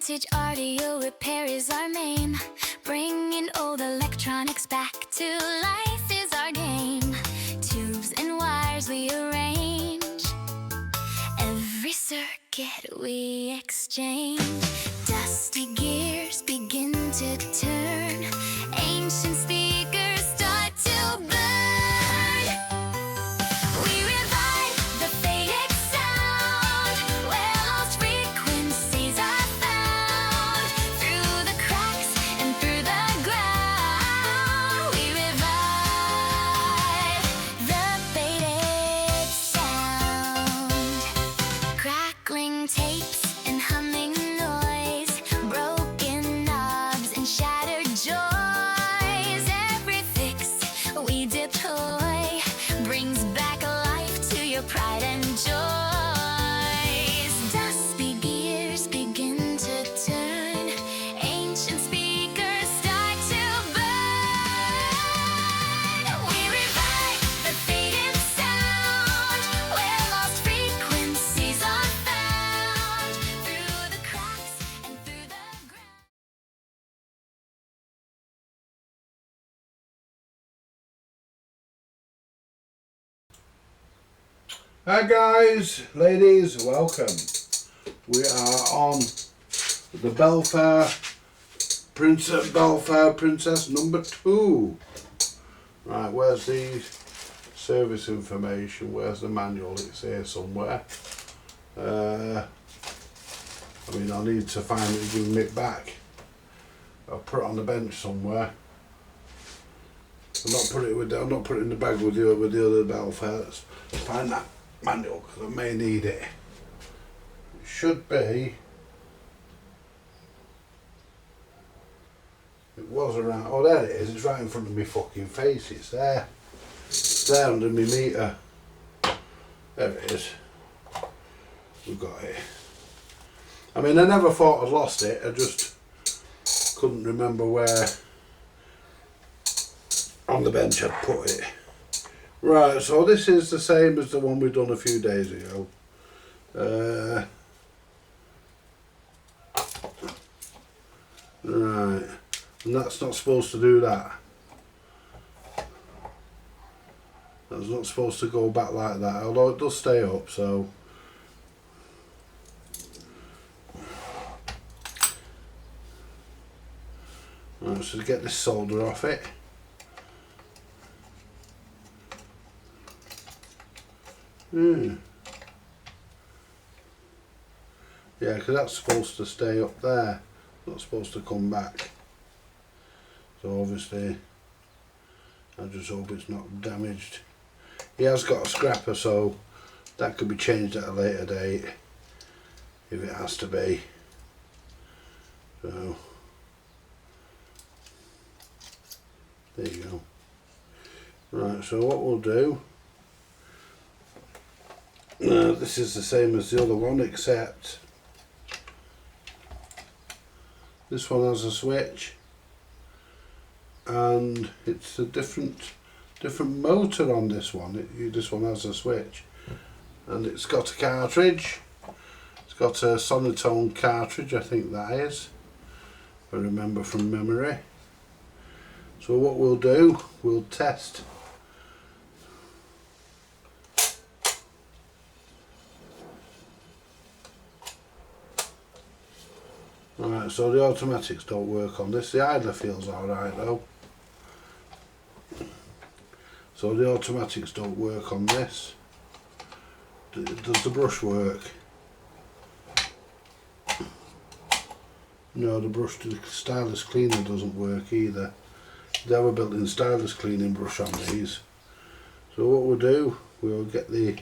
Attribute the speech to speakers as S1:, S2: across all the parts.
S1: Vintage audio repair is our main. Bringing old electronics back to life is our game. Tubes and wires we arrange, every circuit we exchange. Dusty gears begin to turn, ancient speakers start to burn. We revive the faded sound, where lost frequencies are found. Through the cracks and through the ground, we revive the faded sound. Crackling tapes and humming noise, broken knobs and shattered joys. Every fix we deploy brings back life to your pride and joys. Dusty gears begin to turn, ancient speakers start to burn. We revive the faded sound, where lost frequencies are found. Through the cracks and through the ground.
S2: Hi guys, ladies, welcome. We are on the Balfour Princess number 2. Right, where's the service information? Where's the manual? It's here somewhere. I mean, I need to find it and give it back. I'll put it on the bench somewhere. I'm not putting it in the bag with the other Balfour. Let's find that manual because I may need it. It should be. It was around. Oh, there it is. It's right in front of my fucking face. It's there. It's there under my meter. There it is. We've got it. I mean, I never thought I'd lost it. I just couldn't remember where on the bench I'd put it. Right, so this is the same as the one we done a few days ago. Right, and that's not supposed to do that. That's not supposed to go back like that, although it does stay up, so. Right, so to get this solder off it. Yeah, because that's supposed to stay up there, not supposed to come back. So obviously, I just hope it's not damaged. He has got a scrapper, so that could be changed at a later date if it has to be. So there you go. Right, so what we'll do. This is the same as the other one, except this one has a switch and it's a different motor on this one. This one has a switch and it's got a cartridge. It's got a sonotone cartridge, I think that is, if I remember from memory. So what we'll do, we'll test. Right, so the automatics don't work on this. The idler feels alright though. So the automatics don't work on this. Does the brush work? No, the stylus cleaner doesn't work either. They have a built-in stylus cleaning brush on these. So what we'll do, we'll get the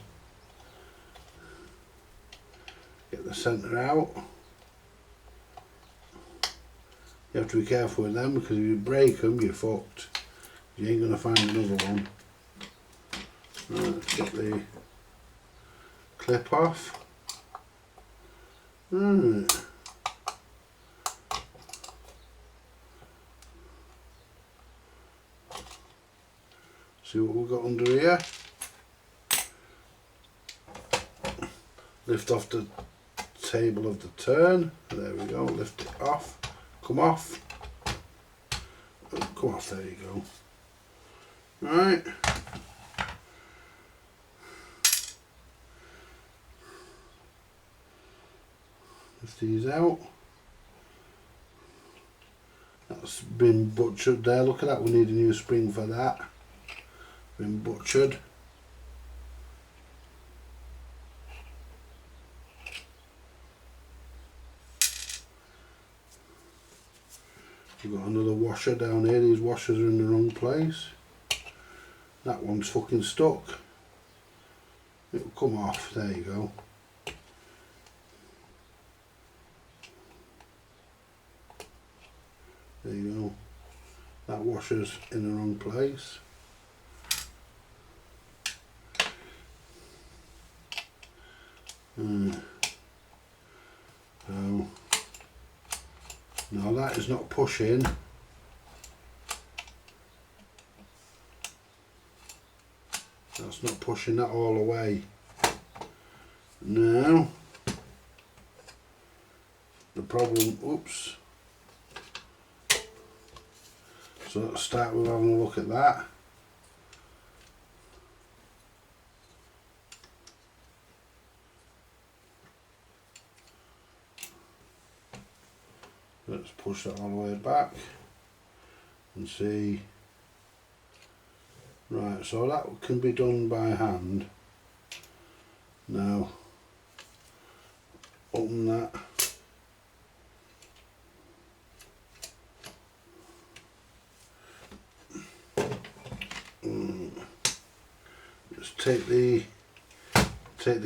S2: centre out. You have to be careful with them because if you break them, you're fucked. You ain't going to find another one. Right, let's get the clip off. Right. See what we've got under here. lift off the table of the turn. There we go, lift it off, come off. Come off, there you go. Right. Lift these out. That's been butchered there, look at that, we need a new spring for that. Been butchered. We've got another washer down here, these washers are in the wrong place. That one's fucking stuck. It'll come off, there you go. There you go. That washer's in the wrong place. So, now that is not pushing. That's not pushing that all the way. Now, the problem, oops. So let's start with having a look at that. Let's push that all the way back and see. Right, so that can be done by hand. Now, open that. Just take the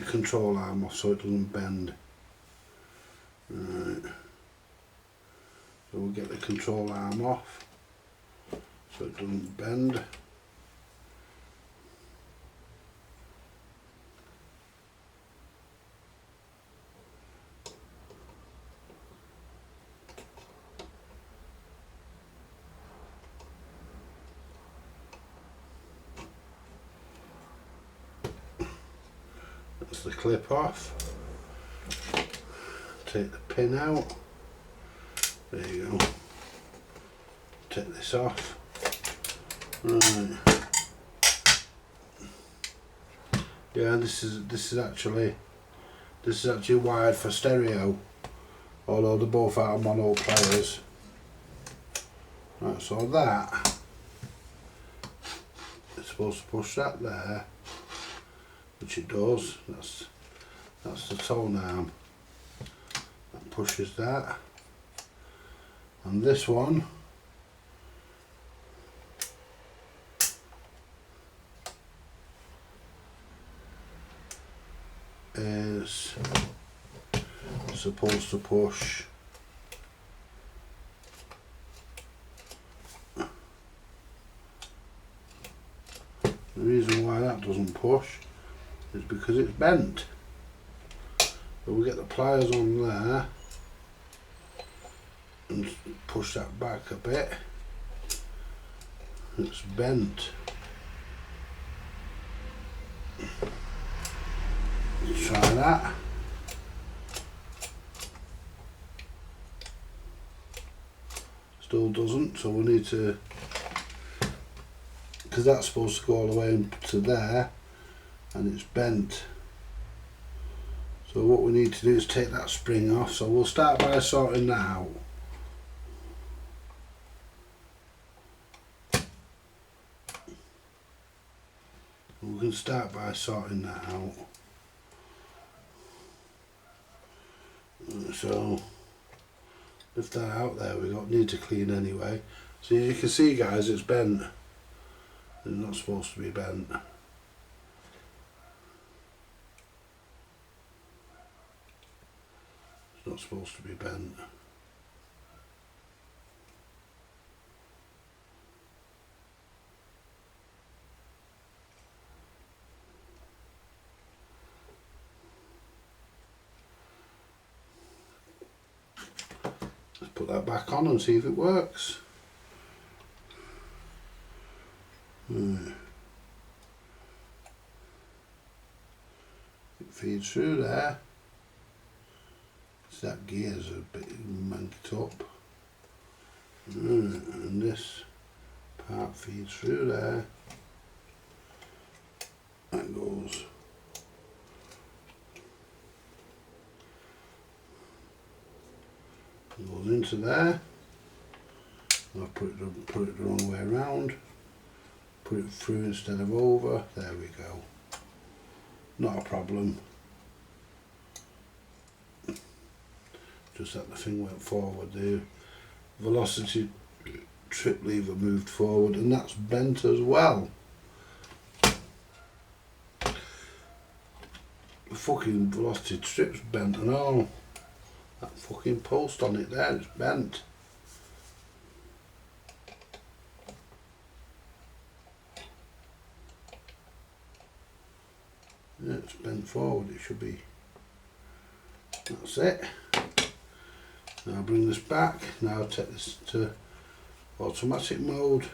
S2: control arm off so it doesn't bend. Right. So we'll get the control arm off so it doesn't bend. That's the clip off. Take the pin out. There you go. Take this off. Right. Yeah, this is actually wired for stereo, although they're both out of mono players. Right, so that it's supposed to push that there, which it does. That's the tone arm. That pushes that. And this one is supposed to push the reason why that doesn't push is because it's bent. So we get the pliers on there and push that back a bit. It's bent. Let's try that. Still doesn't, so we need to, because that's supposed to go all the way to there and it's bent. So what we need to do is take that spring off, so we'll start by sorting that out. We can start by sorting that out. So lift that out, there we go, need to clean anyway. So you can see guys, it's bent. It's not supposed to be bent. It's not supposed to be bent. Put that back on and see if it works. It feeds through there. So that gear's a bit manked up. And this part feeds through there. That goes into there. I've put it the wrong way around. Put it through instead of over. There we go. Not a problem. Just that the thing went forward. The velocity trip lever moved forward, and that's bent as well. The fucking velocity strip's bent and all. That fucking post on it there, it's bent. Yeah, it's bent forward, it should be. That's it. Now bring this back. Now I'll take this to automatic mode.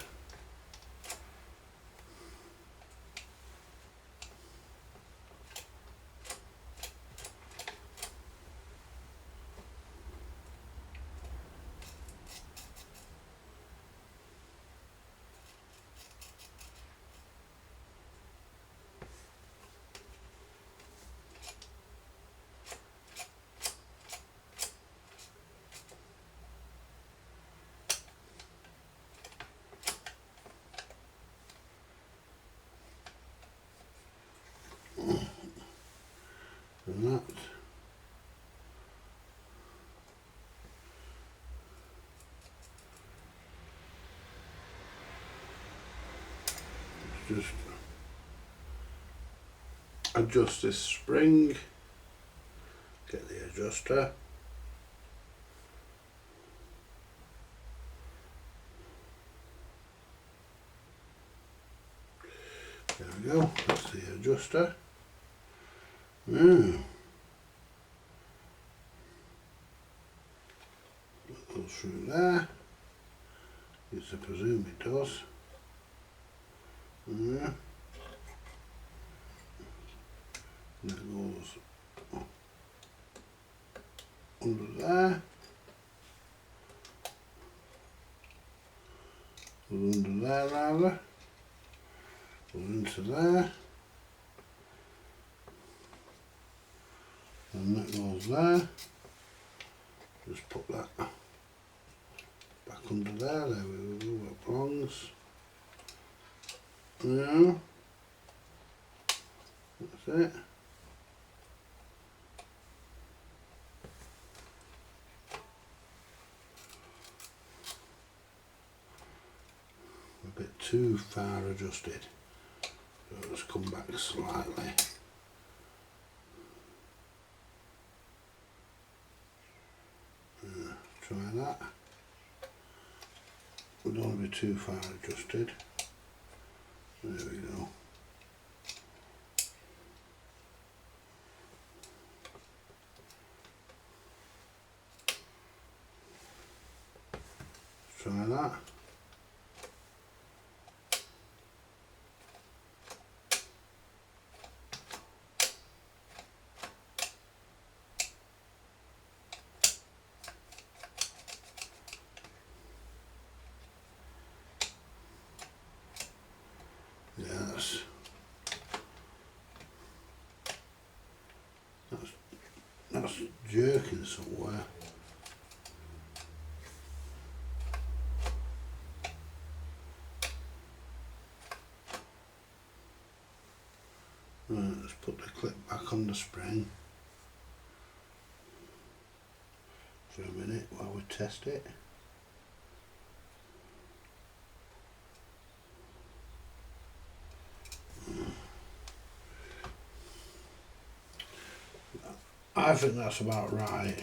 S2: And that. Just adjust this spring, get the adjuster. There we go, that's the adjuster. That goes through there. Yes, I presume it does. That goes under there. Goes under there rather. Goes into there. And that goes there. Just put that back under there. There we go, where it belongs. Yeah. That's it. A bit too far adjusted. So let's come back slightly. Try that. We don't want to be too far adjusted. There we go. Try that. Yes. That's jerking somewhere. Right, let's put the clip back on the spring for a minute while we test it. I think that's about right.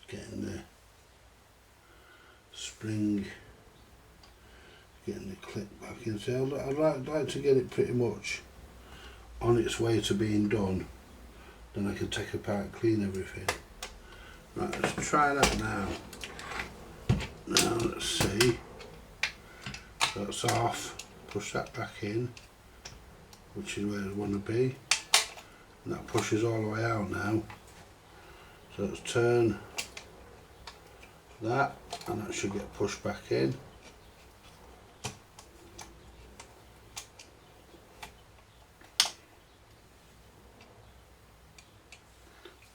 S2: Getting the spring, getting the clip back in. So I'd like to get it pretty much on its way to being done. Then I can take apart, clean everything. Right, let's try that now. Now let's see. That's off. Push that back in, which is where I want to be. And that pushes all the way out now. So let's turn that, and that should get pushed back in.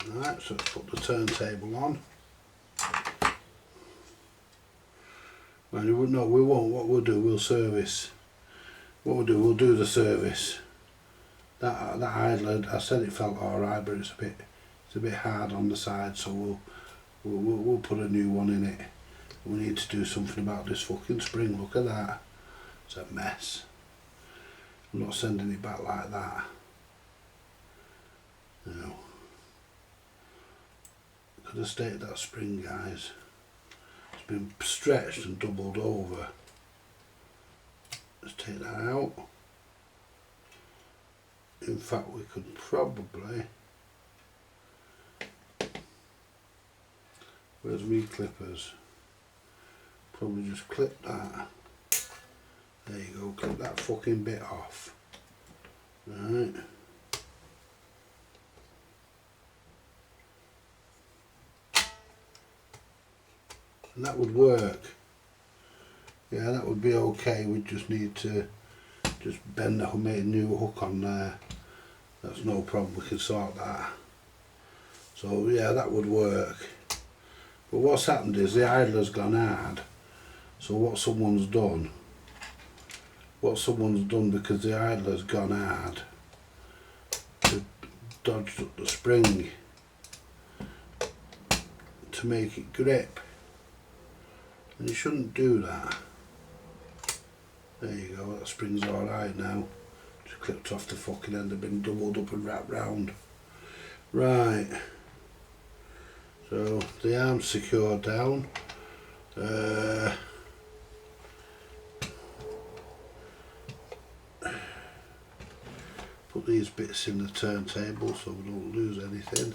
S2: Right, so let's put the turntable on. And no, we won't. What we'll do, we'll service. What we'll do, we'll do the service. That idler, I said it felt alright, but it's a bit hard on the side, so we'll put a new one in it. We need to do something about this fucking spring. Look at that. It's a mess. I'm not sending it back like that. No. Could have stayed that spring, guys. It's been stretched and doubled over. Let's take that out. In fact, we could probably, where's me clippers? Probably just clip that. There you go, clip that fucking bit off. Right. And that would work. Yeah, that would be okay. We just need to just bend that, make a new hook on there. That's no problem, we can sort that. So yeah, that would work. But what's happened is the idler's gone hard. So what someone's done because the idler's gone hard, to dodge up the spring to make it grip. And you shouldn't do that. There you go, that spring's alright now. Just clipped off the fucking end, they've been doubled up and wrapped round. Right. So the arm's secured down. Put these bits in the turntable so we don't lose anything.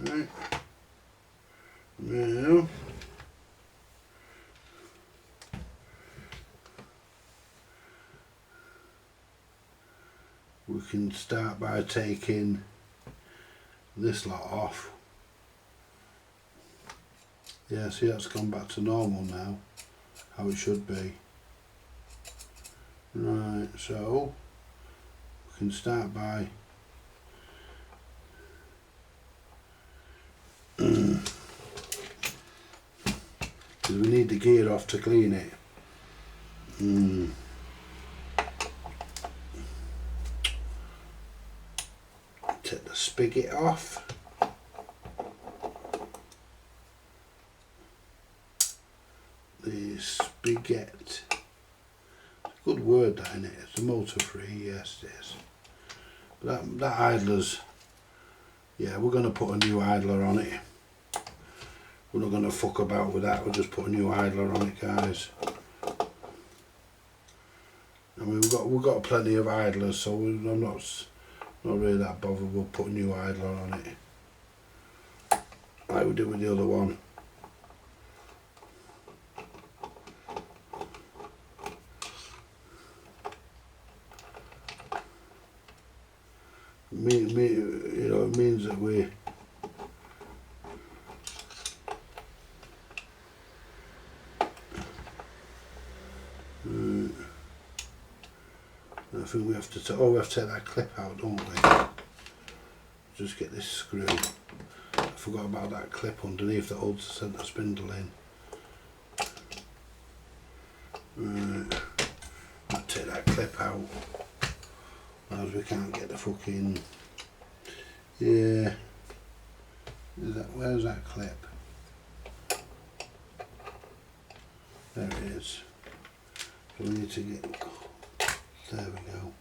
S2: Right. Now we can start by taking this lot off. Yeah, see, that's gone back to normal now, how it should be. Right, so we can start by because we need the gear off to clean it. Take the spigot off. The spigot. Good word, that, isn't it? It's a motor free, yes it is. But that idler's, yeah, we're going to put a new idler on it. We're not going to fuck about with that, we'll just put a new idler on it, guys. I mean, we've got plenty of idlers, so I'm not really that bothered. We'll put a new idler on it, like we did with the other one. You know, it means that we I think we have to take that clip out, don't we? Just get this screw. I forgot about that clip underneath that holds the centre spindle in. Right. I'll take that clip out. As we can't get the fucking, yeah, where's that clip? There it is. So we need to get, there we go.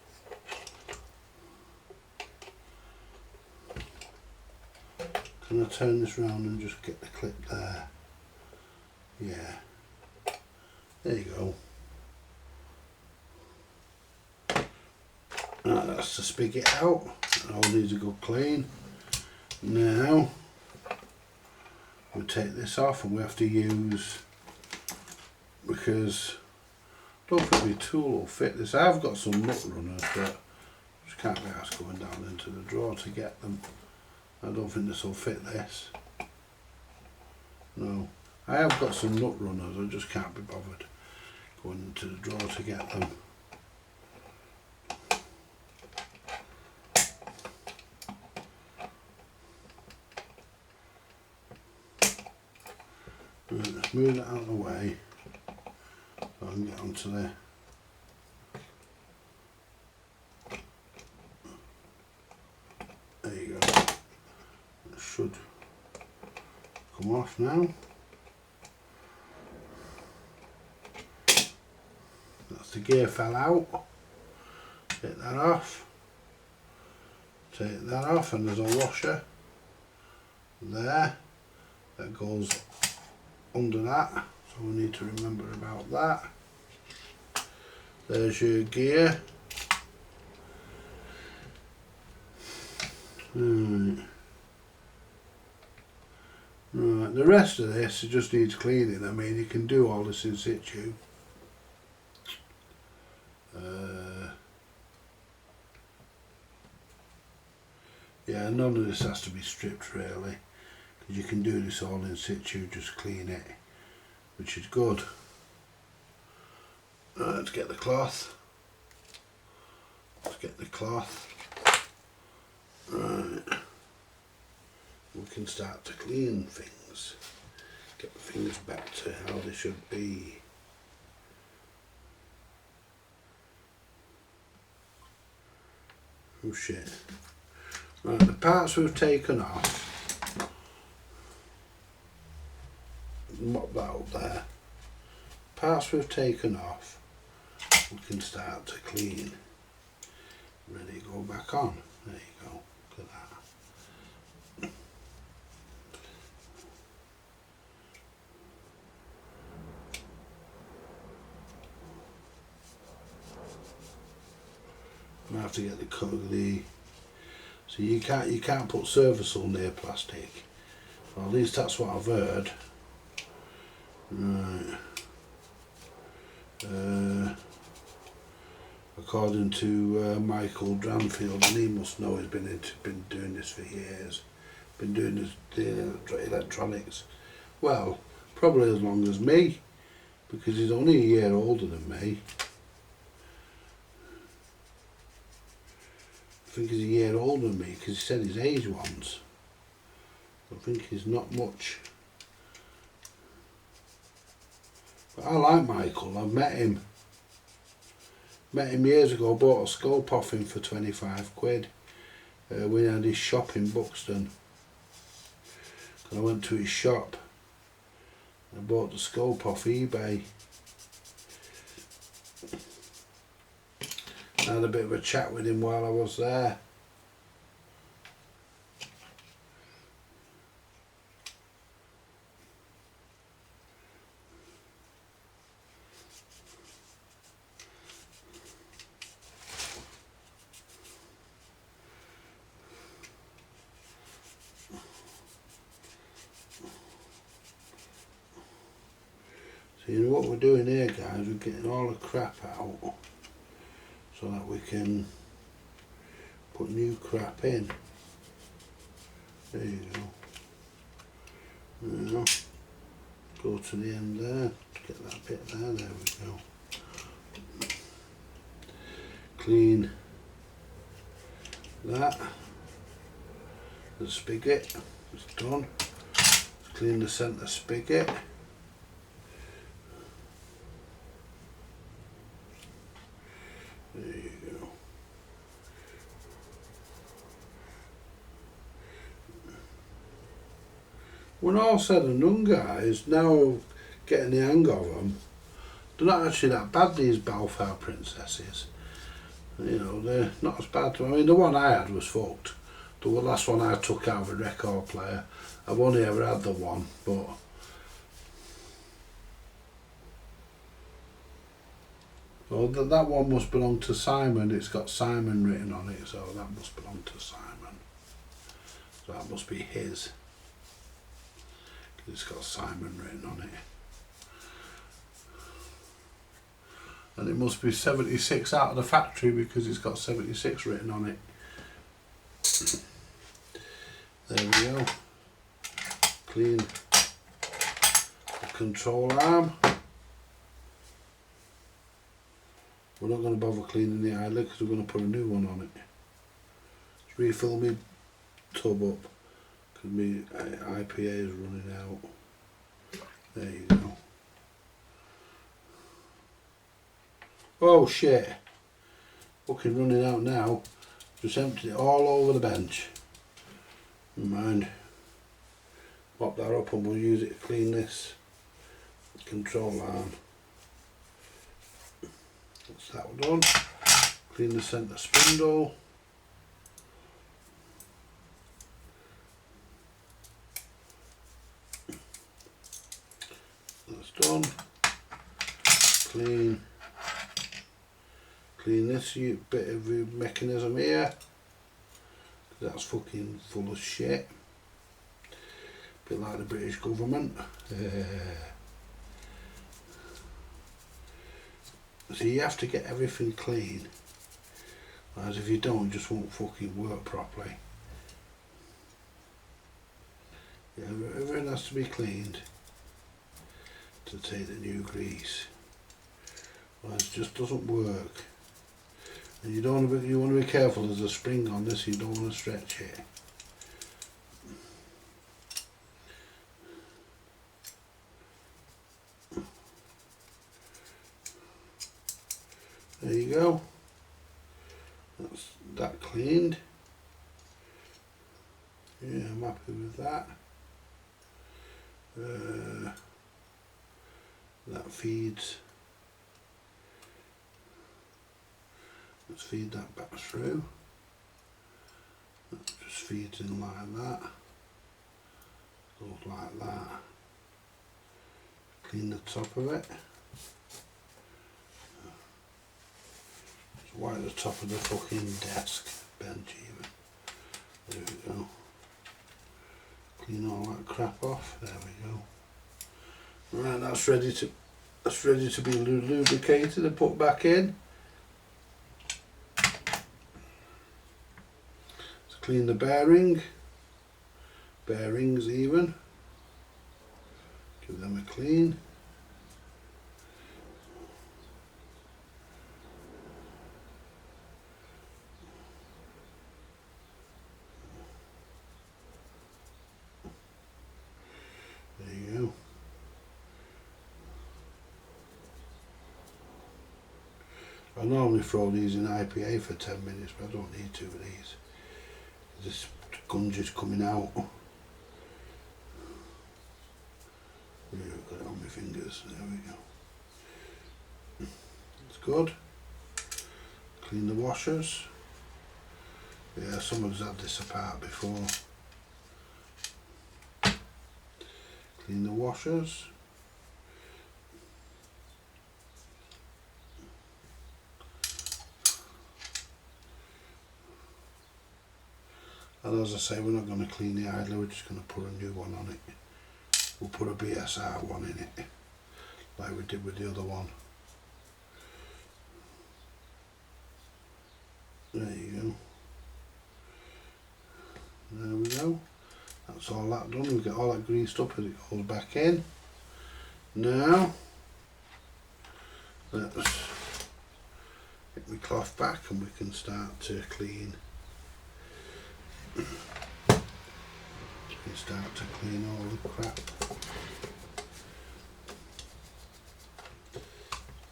S2: Can I turn this round and just get the clip there? Yeah, there you go. Right, that's the spigot out. It all needs a good clean. Now we take this off and we have to use, because I don't think my tool will fit this. I've got some nut runners, but I just can't be asked going down into the drawer to get them. I don't think this will fit this. No, I have got some nut runners, I just can't be bothered going into the drawer to get them. Right, let's move that out of the way so I can get onto there. There you go. It should come off now. That's the gear fell out. Take that off. Take that off, and there's a washer there that goes under that, so we need to remember about that. There's your gear. Right. Right, the rest of this just needs cleaning. I mean, you can do all this in situ. Yeah, none of this has to be stripped really, because you can do this all in situ, just clean it, which is good. Right, let's get the cloth. Let's get the cloth. Right. We can start to clean things. Get the things back to how they should be. Oh shit. Right, the parts we've taken off, mop that up there. Parts we've taken off, we can start to clean. Ready to go back on. There you go. Look at that. I have to get the cut of the. So you can't put Servicel near plastic. Well, at least that's what I've heard. Right. According to Michael Dranfield, and he must know, he's been doing this for years. Been doing this, the electronics. Well, probably as long as me, because he's only a year older than me. I think he's a year older than me, because he said his age once. I think he's not much. But I like Michael. I've met him. Met him years ago. Bought a scope off him for 25 quid. We had his shop in Buxton. And I went to his shop. I bought the scope off eBay. I had a bit of a chat with him while I was there. So you know what we're doing here, guys, we're getting all the crap out so that we can put new crap in. There you go. Now, go to the end there, get that bit there, there we go. Clean that. The spigot is done. Clean the centre spigot. There you go. When all said and done, guys, now getting the hang of them, they're not actually that bad, these Balfour princesses. You know, they're not as bad. I mean, the one I had was fucked. The last one I took out of a record player. I've only ever had the one, but well, that one must belong to Simon. It's got Simon written on it, so that must belong to Simon. So that must be his. It's got Simon written on it. And it must be 76 out of the factory because it's got 76 written on it. There we go. Clean the control arm. We're not going to bother cleaning the idler because we're going to put a new one on it. Just refill my tub up because my IPA is running out. There you go. Oh shit. Fucking running out now. Just emptied it all over the bench. Never mind. Mop that up and we'll use it to clean this control arm. That's that done. Clean the centre spindle. That's done. Clean this bit of the mechanism here. That's fucking full of shit. Bit like the British government. So you have to get everything clean. As if you don't, it just won't fucking work properly. Yeah, everything has to be cleaned to take the new grease. Otherwise it just doesn't work. And you don't want to be, you want to be careful. There's a spring on this, you don't want to stretch it. There you go. That's that cleaned. Yeah, I'm happy with that. That feeds. Let's feed that back through. That just feeds in like that. Goes like that. Clean the top of it. Just wipe the top of the fucking desk, bench even. There we go. Clean all that crap off. There we go. Right, that's ready to be lubricated and put back in. Clean the bearings even, give them a clean. There you go. I normally throw these in IPA for 10 minutes, but I don't need two of these. This gunge is coming out. Yeah, I've got it on my fingers. There we go. It's good. Clean the washers. Yeah, some of us had this apart before. Clean the washers. And as I say, we're not going to clean the idler, we're just going to put a new one on it. We'll put a BSR one in it, like we did with the other one. There you go. There we go. That's all that done. We get all that greased up as it goes back in. Now, let's get my cloth back and we can start to clean. You can start to clean all the crap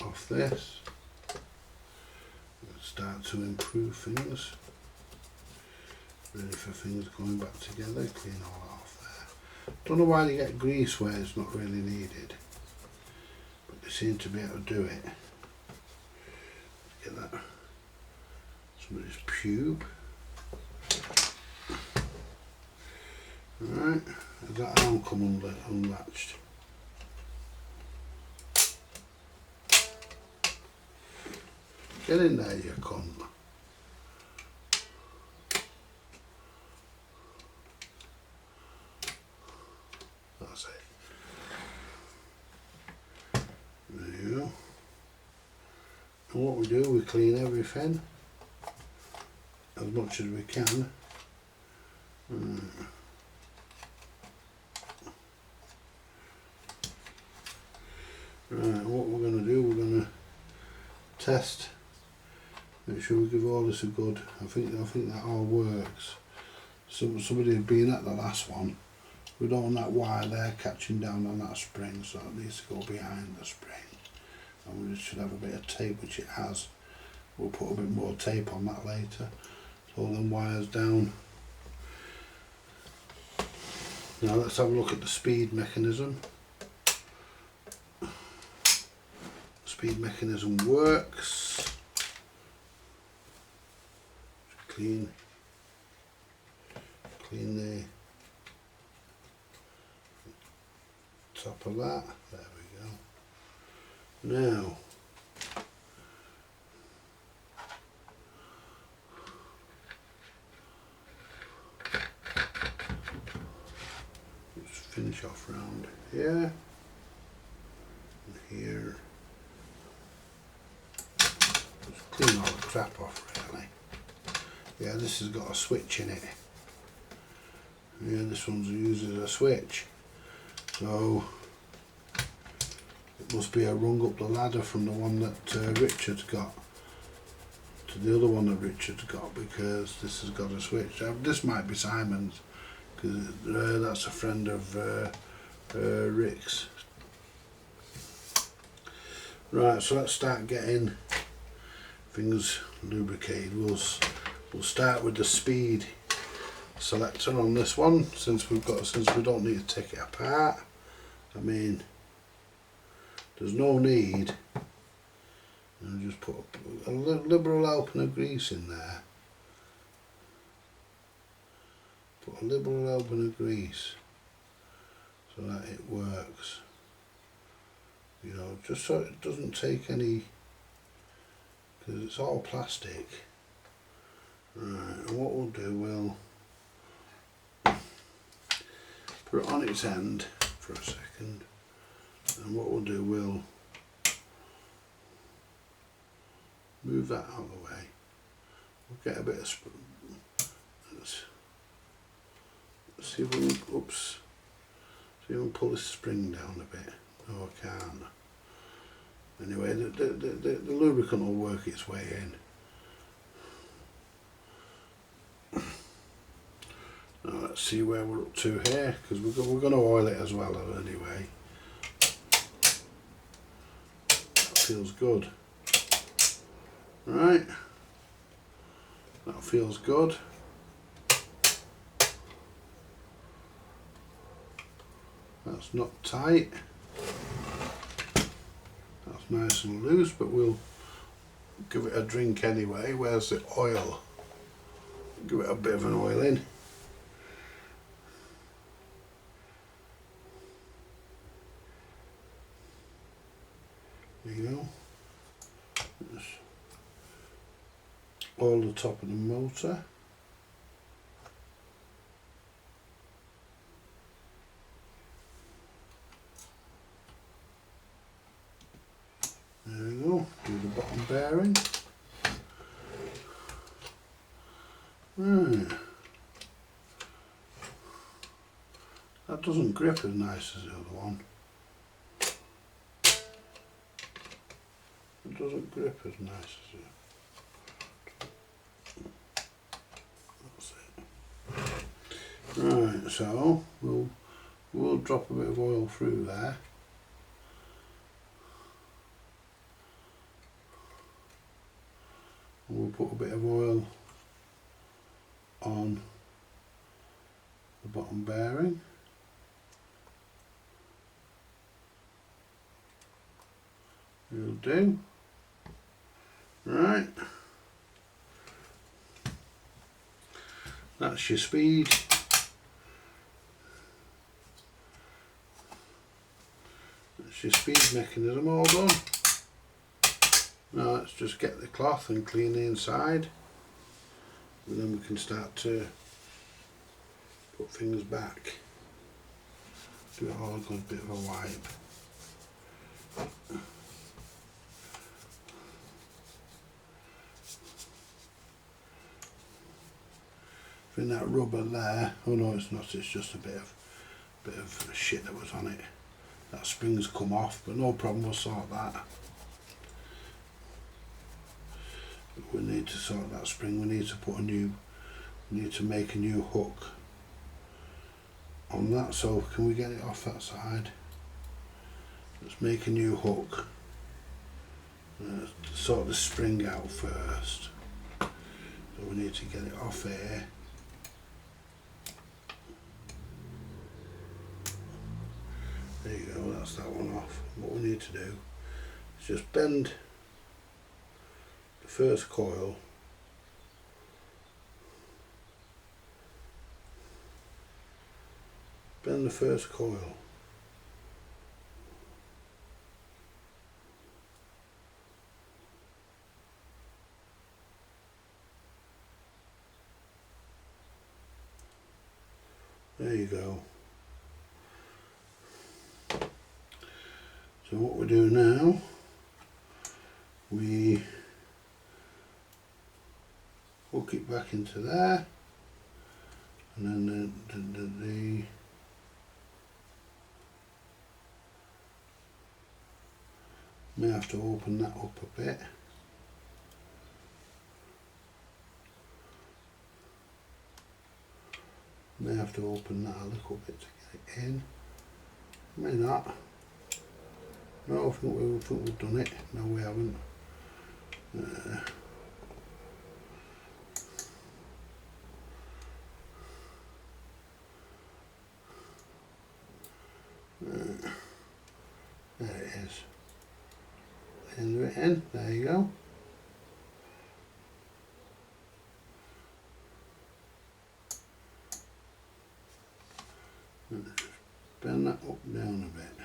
S2: off this. Let's start to improve things. Ready for things going back together. Clean all that off there. Don't know why they get grease where it's not really needed, but they seem to be able to do it. Get that. Some of this pube. Right, has that arm come unlatched? Get in there, you cunt. That's it. And what we do, we clean everything as much as we can. Right, what we're going to do, we're going to test, make sure we give all this a good. I think that all works. Somebody had been at the last one. We don't want that wire there catching down on that spring, so it needs to go behind the spring. And we should have a bit of tape, which it has. We'll put a bit more tape on that later. So them wires down. Now let's have a look at the speed mechanism. The speed mechanism works. Clean the top of that. There we go. Now let's finish off round here and here. Just clean all the crap off really. Yeah, this has got a switch in it. Yeah, this one's used as a switch. So it must be a rung up the ladder from the one that Richard's got to the other one that Richard's got, because this has got a switch. This might be Simon's, because that's a friend of Rick's. Right, so let's start getting things lubricated. We'll start with the speed selector on this one, since we don't need to take it apart. I mean, there's no need. I'll just put a liberal helping of grease in there. Put a liberal helping of grease so that it works. You know, just so it doesn't take any, because it's all plastic. Right, and what we'll do, we'll put it on its end for a second, and what we'll do, we'll move that out of the way. We'll get a bit of let's see if we can, oops, see if we can pull this spring down a bit. No, I can't. Anyway, the lubricant will work its way in. Now let's see where we're up to here, because we're going to oil it as well anyway. That feels good. Right, that feels good. That's not tight. That's nice and loose, but we'll give it a drink anyway. Where's the oil? Give it a bit of an oil in. There you go. Just oil the top of the motor. There we go. Do the bottom bearing. Right. That doesn't grip as nice as the other one. It doesn't grip as nice as it. That's it. Right, so we'll drop a bit of oil through there. And we'll put a bit of oil on the bottom bearing. Will do. Right. That's your speed. That's your speed mechanism all done. Now let's just get the cloth and clean the inside, and then we can start to put things back. Do it all a good bit of a wipe. think that rubber there, oh no it's not, it's just a bit of shit that was on it. That spring's come off, but no problem, we'll sort that. We need to sort that spring, we need to put a new, we need to make a new hook on that, so can we get it off that side? Let's make a new hook. Sort the spring out first. So we need to get it off here. There you go, that's that one off. What we need to do is just bend the first coil. Bend the first coil. There you go. So what we do now, we hook it back into there, and then the may have to open that up a bit. May have to open that a little bit to get it in. May not. No, I think we've done it. No, we haven't. There it is. End of it in. There you go. Just bend that up down a bit.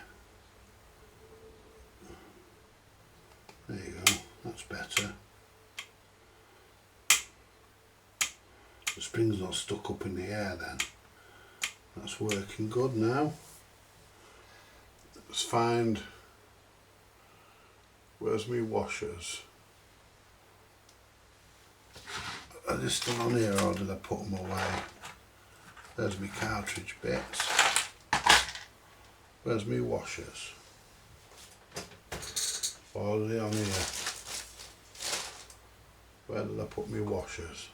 S2: There you go, that's better. The spring's not stuck up in the air then. That's working good now. Let's find, where's my washers? Are they still on here or did I put them away? There's my cartridge bits. Where's my washers? Or are they on here? Where did I put my washers?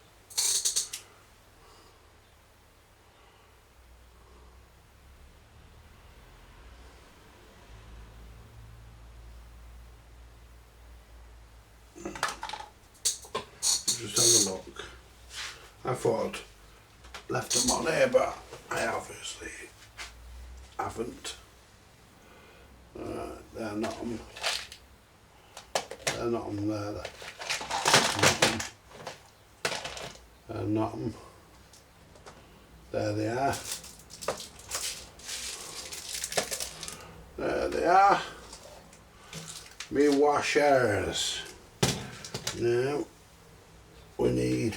S2: Just have a look. I thought I'd left them on here, but I obviously haven't. They're not on. They're not on there. They're not on. There they are. There they are. Me washers. Now we need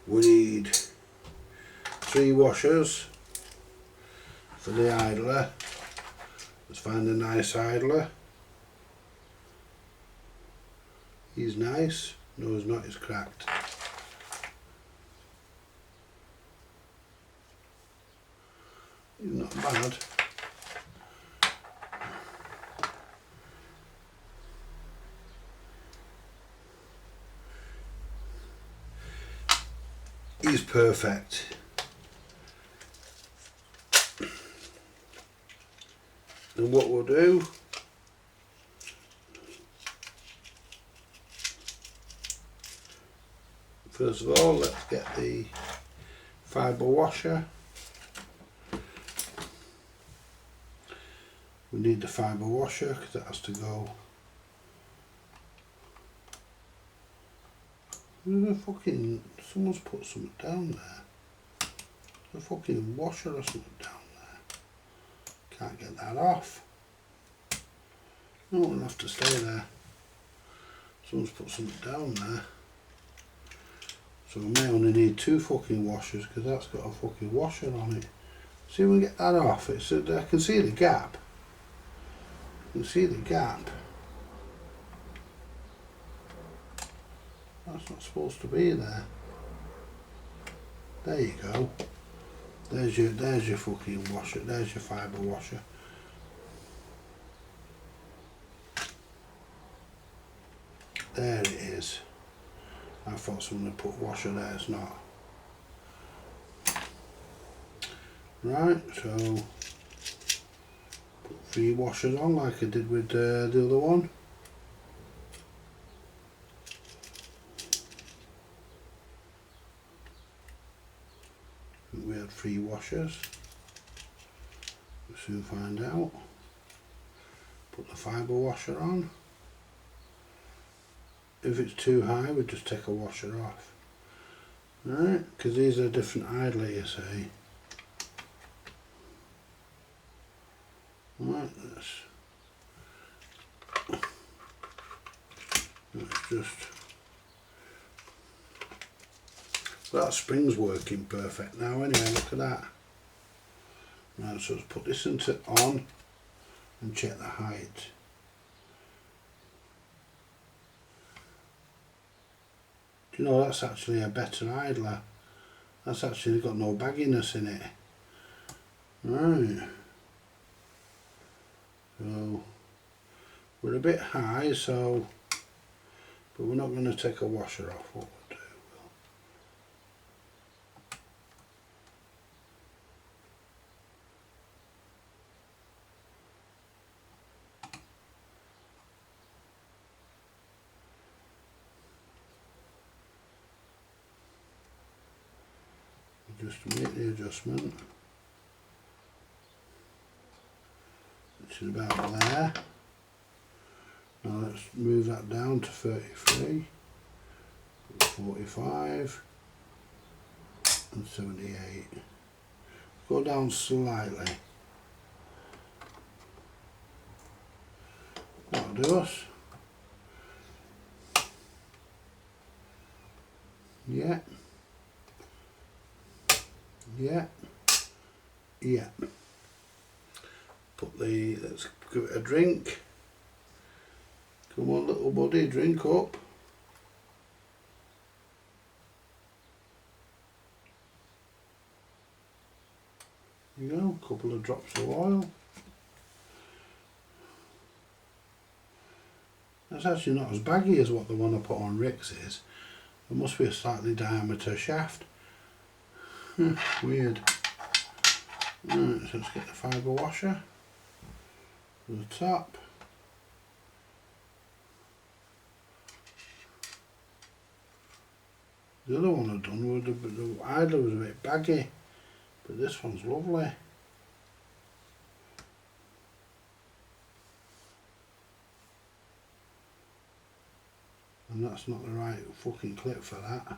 S2: we need 3 washers for the idler. Let's find a nice idler. He's nice. No, he's not. He's cracked. He's not bad. He's perfect. And what we'll do, first of all, let's get the fibre washer. We need the fibre washer because it has to go. There's a fucking, someone's put something down there. There's a fucking washer or something down there. Can't get that off. No, it'll have to stay there. Someone's put something down there. So we may only need 2 fucking washers because that's got a fucking washer on it. See if we can get that off. It's I can see the gap. You can see the gap. It's not supposed to be there. There you go. There's your fucking washer. There's your fibre washer. There it is. I thought someone had put washer there. It's not. Right, so put 3 washers on like I did with the other one. We had 3 washers. We'll soon find out. Put the fibre washer on. If it's too high, we just take a washer off. Right, because these are different idler, you see. Right, let's just. That spring's working perfect now. Anyway, look at that. Right, so let's put this into on and check the height. Do you know that's actually a better idler? That's actually got no bagginess in it. Right. So we're a bit high, so but we're not going to take a washer off. What we'll do, just make the adjustment, which is about there. Now let's move that down to 33, 45 and 78. Go down slightly. That'll do us. Yeah. Yeah. Yeah. Let's give it a drink. Come on, little buddy, drink up. There you go, a couple of drops of oil. That's actually not as baggy as what the one I put on Rick's is. There must be a slightly diameter shaft. Weird. Right, so let's get the fibre washer to the top. The other one I've done with the idler was a bit baggy, but this one's lovely. And that's not the right fucking clip for that,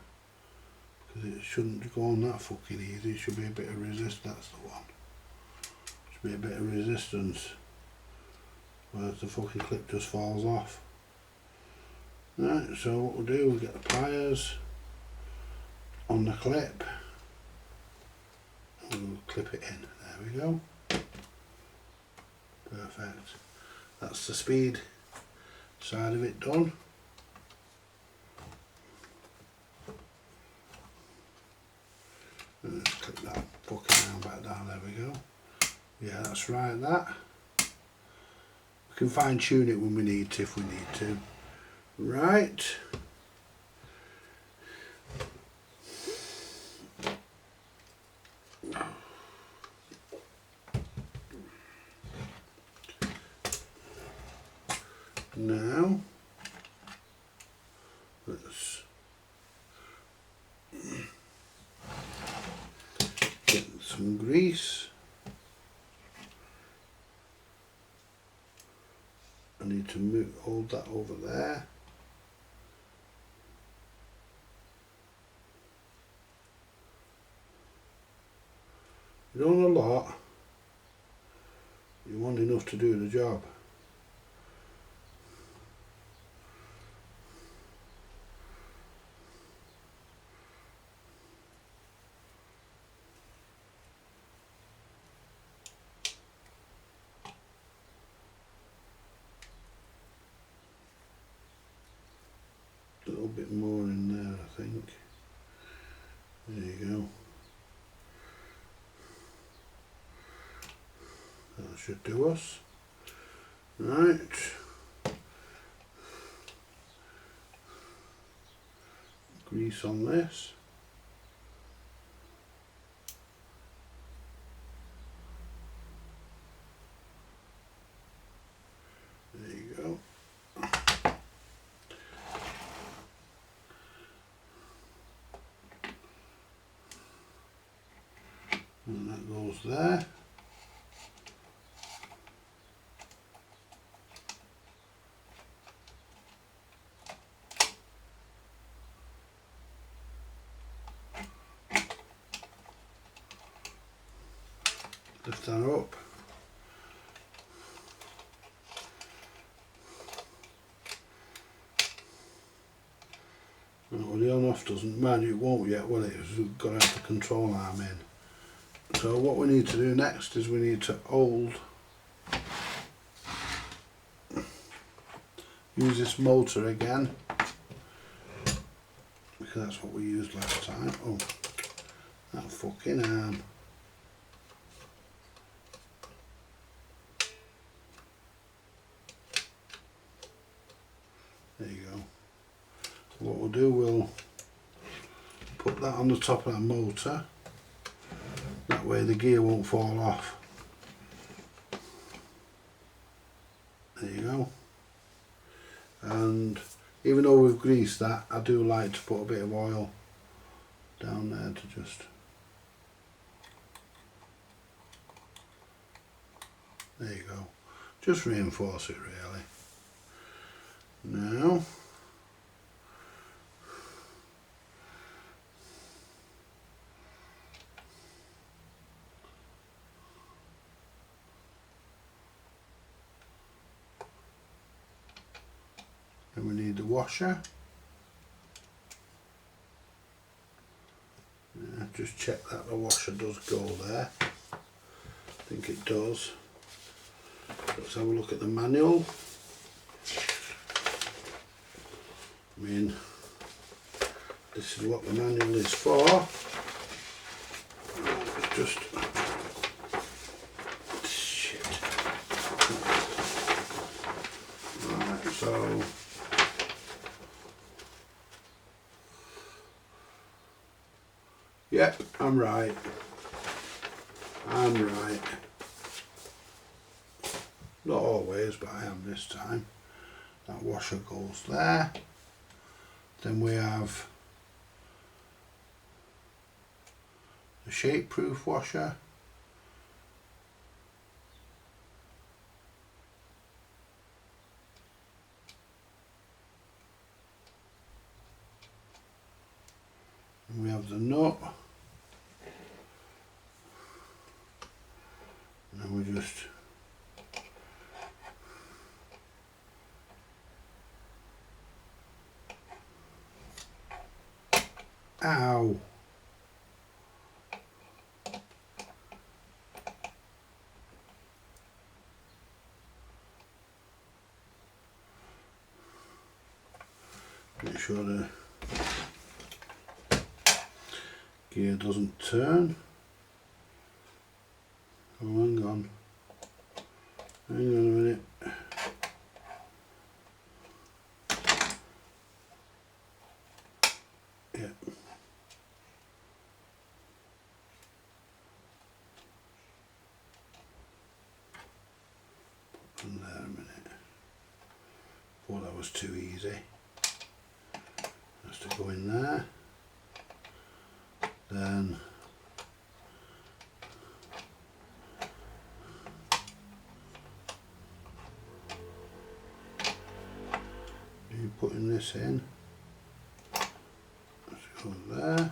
S2: because it shouldn't go on that fucking easy. It should be a bit of resistance. That's the one. Should be a bit of resistance, whereas the fucking clip just falls off. Right, so what we'll do, we'll get the pliers on the clip and we'll clip it in. There we go. Perfect. That's the speed side of it done. And let's clip that fucking round back down. There we go. Yeah, that's right. That we can fine tune it when we need to, if we need to. Right. Now, let's get some grease. I need to hold that over there. You don't want a lot, you want enough to do the job. A little bit more in there. There you go. That should do us. Right. Grease on this. There you go. And that goes there. Lift that up. Well, the on-off doesn't mind, it won't yet, will it? Because we've got to have the control arm in. So what we need to do next is we need to use this motor again, because that's what we used last time. Oh, that fucking arm. There you go. So what we'll do, we'll put that on the top of that motor. That way the gear won't fall off. There you go. And even though we've greased that, I do like to put a bit of oil down there to just... There you go. Just reinforce it really. Now, and we need the washer. Just check that the washer does go there. I think it does. Let's have a look at the manual. I mean, this is what the manual is for. Just shit. Right, so yep, I'm right. I'm right. Not always, but I am this time. That washer goes there. Then we have the shape-proof washer. And we have the nut. And then we just ow. Make sure the gear doesn't turn. Oh, hang on. Hang on a minute. Yeah. And there a minute. Thought that was too easy. Has to go in there. Then you putting this in. Let's go there.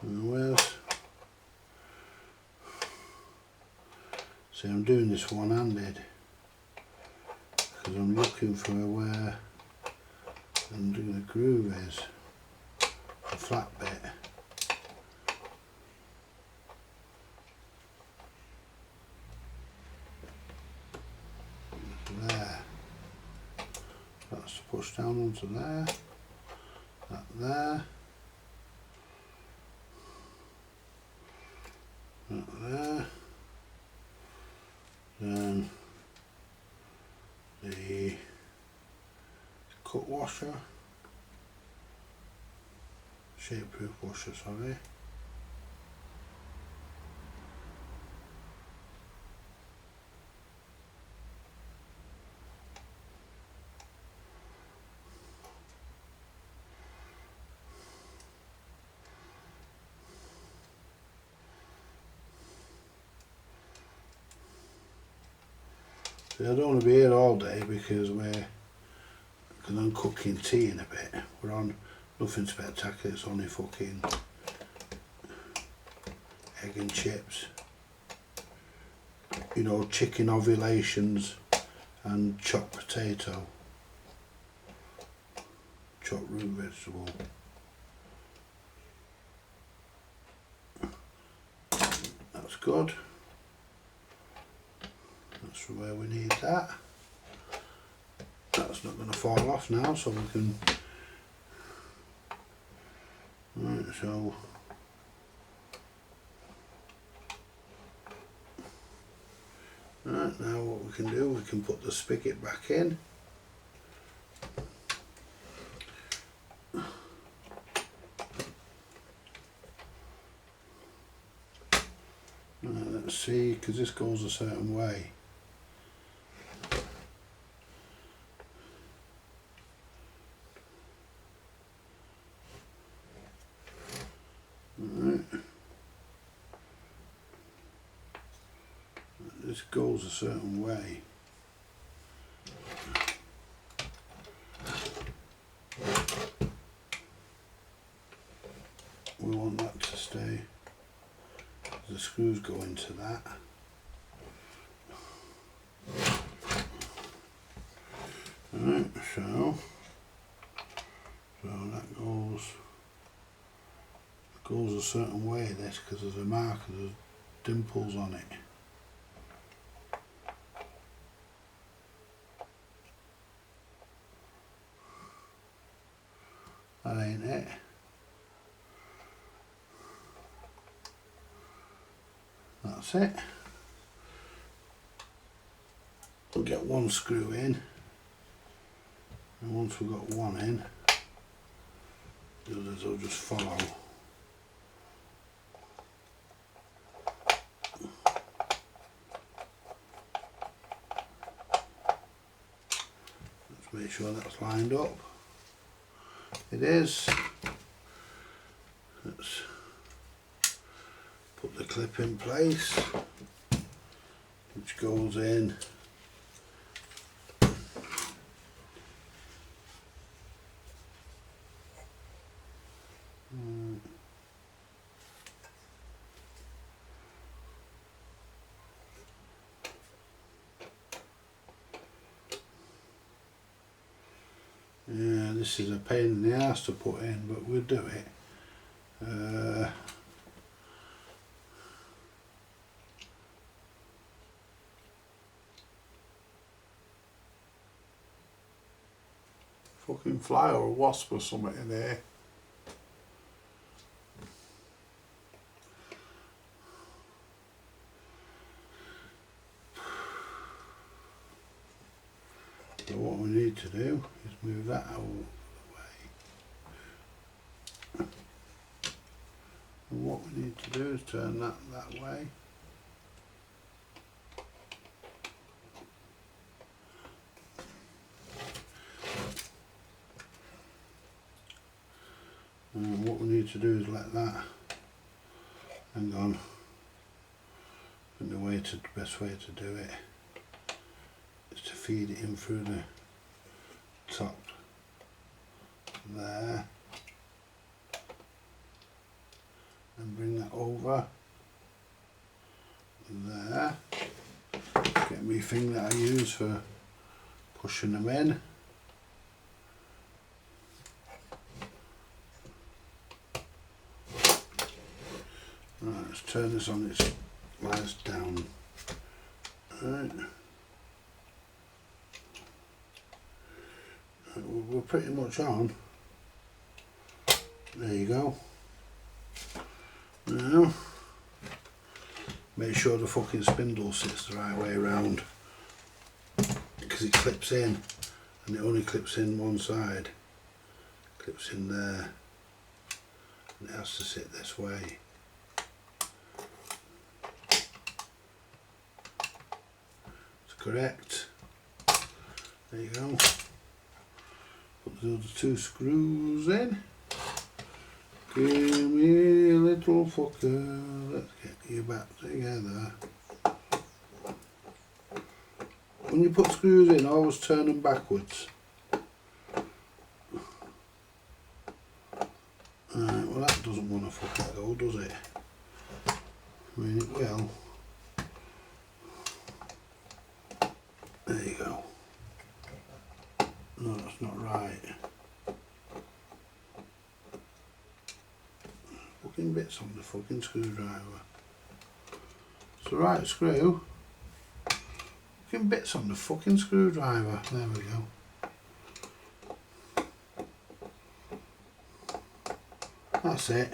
S2: Where's... See, I'm doing this one-handed because I'm looking for where the groove is, the flat bit. that's to push down onto there, that there, that there, then the cut washer, shape-proof washer, sorry. I don't want to be here all day because I'm cooking tea in a bit. We're on nothing spectacular, it's only fucking egg and chips. You know, chicken ovulations and chopped potato, chopped root vegetable. That's good. That's where we need that. That's not going to fall off now, so we can. Right, so. Right, now what we can do, we can put the spigot back in. Right, let's see, because this goes a certain way. Right. This goes a certain way. We want that to stay. The screws go into that. Right, so that goes a certain way, this, because there's a marker, there's dimples on it. That ain't it. That's it. We'll get one screw in, and once we've got one in, the others will just follow. Let's make sure that's lined up. It is. Let's put the clip in place, which goes in. Yeah, this is a pain in the ass to put in, but we'll do it. Fucking fly or a wasp or something in there. So what we need to do is move that out of the way. And what we need to do is turn that way. And what we need to do is let that hang on. And the best way to do it is to feed it in through the top there and bring that over there. Get me thing that I use for pushing them in. Right, let's turn this on its lies down. Right. we're pretty much on. There you go. Now, make sure the fucking spindle sits the right way around, because it clips in, and it only clips in one side. Clips in there, and it has to sit this way. It's correct. There you go. Put the other two screws in. Give me a little fucker. Let's get you back together. When you put screws in, always turn them backwards. Well, that doesn't want to fucking go, does it? I mean, it will. There you go. No, that's not right. Fucking bits on the fucking screwdriver. It's the right screw. Fucking bits on the fucking screwdriver. There we go. That's it.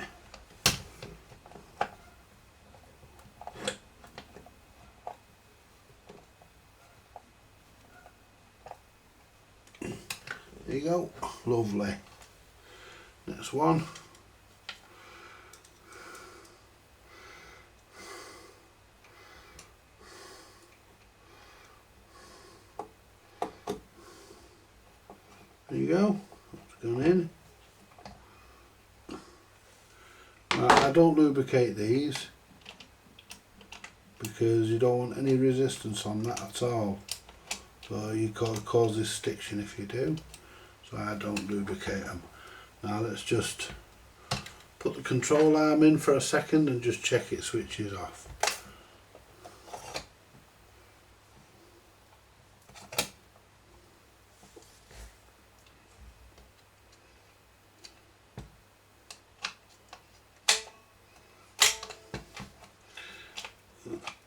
S2: There you go. Lovely. Next one. There you go. That's gone in. I don't lubricate these because you don't want any resistance on that at all. So you cause this stiction if you do. So I don't lubricate them. Now let's just put the control arm in for a second and just check it switches off.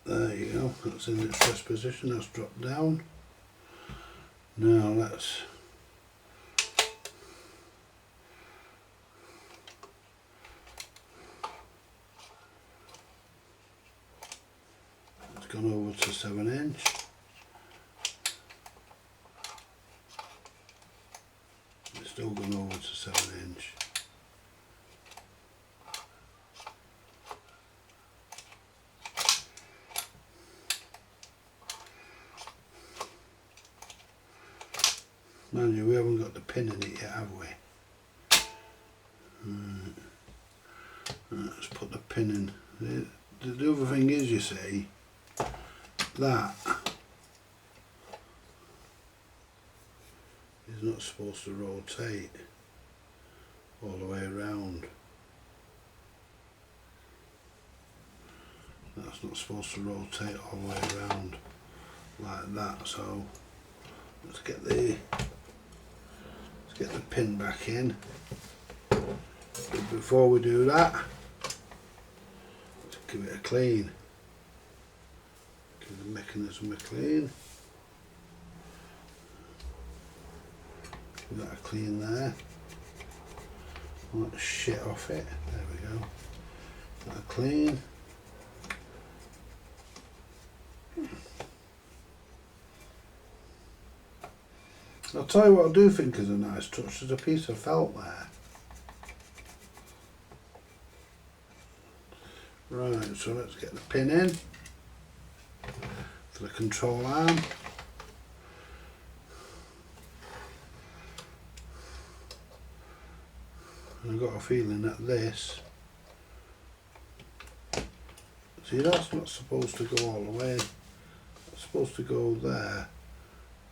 S2: There you go, that's in its first position, that's dropped down. Now let's it's gone over to 7-inch. It's still gone over to 7-inch. Mind you, we haven't got the pin in it yet, have we? Let's put the pin in. The other thing is, you see, that is not supposed to rotate all the way around. That's not supposed to rotate all the way around like that, so let's get the pin back in. But before we do that, let's give it a clean. Give the mechanism a clean. Give that a clean there. All that shit off it. There we go. That a clean. I'll tell you what I do think is a nice touch. There's a piece of felt there. Right, so let's get the pin in for the control arm. And I've got a feeling that this, see, that's not supposed to go all the way. It's supposed to go there,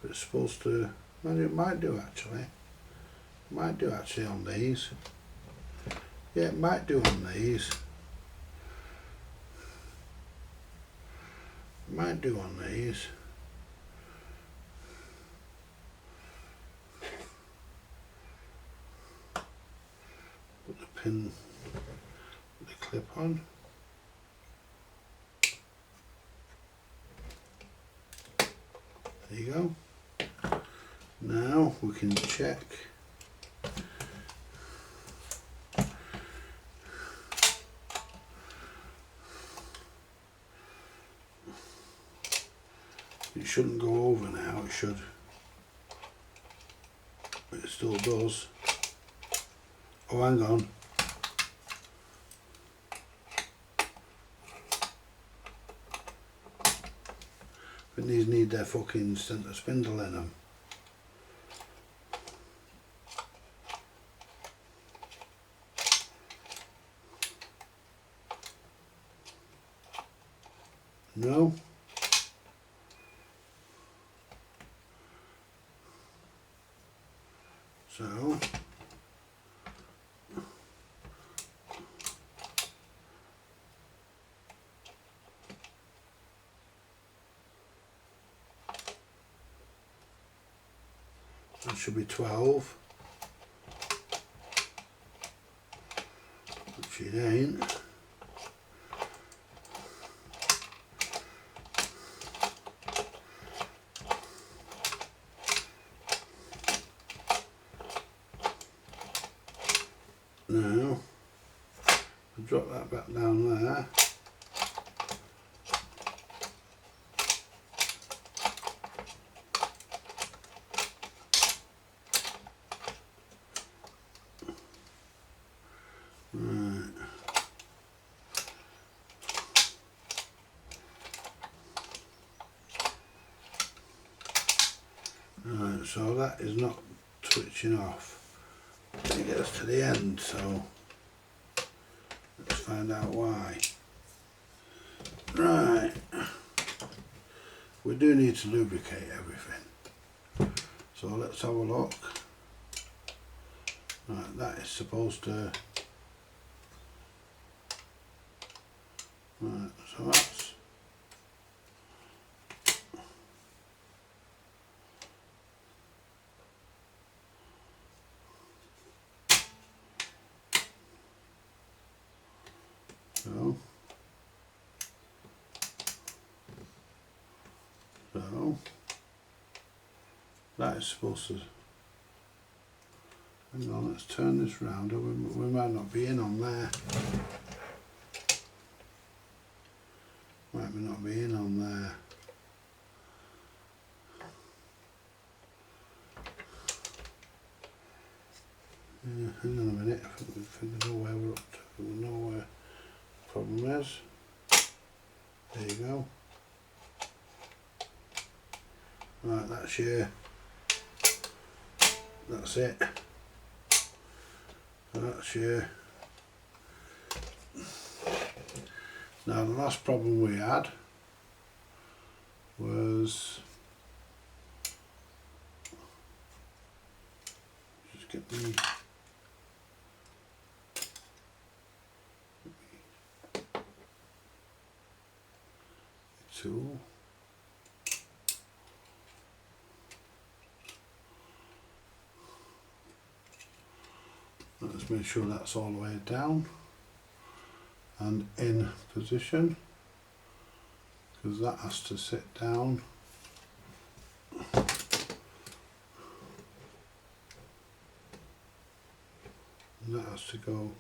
S2: but it's supposed to, well, it might do actually. It might do actually on these. Yeah, it might do on these. It might do on these. Put the pin, put the clip on. There you go. Now we can check. It shouldn't go over now, it should. But it still does. Oh, hang on. But these need their fucking centre spindle in them. No. So that should be 12, which it ain't. Now, I'll drop that back down there. Right. Right, so that is not switching off. It gets to the end, so let's find out why. Right, we do need to lubricate everything, so let's have a look. Right, that is supposed to, right, so that's, so that is supposed to, hang on, let's turn this round, or we might not be in on there. Might be not be in on there. Yeah, hang on a minute, I think we know where we're up to, we know where the problem is. There you go. Right, that's your, that's it. That's your. Now the last problem we had was, just get the tool. Let's make sure that's all the way down and in position, because that has to sit down. And that has to go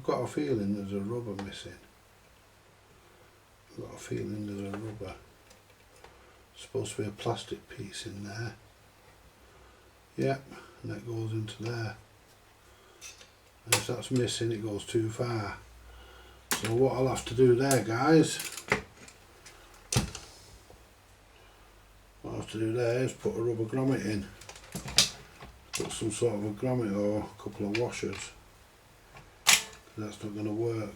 S2: I've got a feeling there's a rubber missing. I've got a feeling there's a rubber. Supposed to be a plastic piece in there. Yep, and that goes into there. And if that's missing, it goes too far. So what I'll have to do there, guys, what I'll have to do there is put a rubber grommet in. Put some sort of a grommet or a couple of washers. That's not going to work.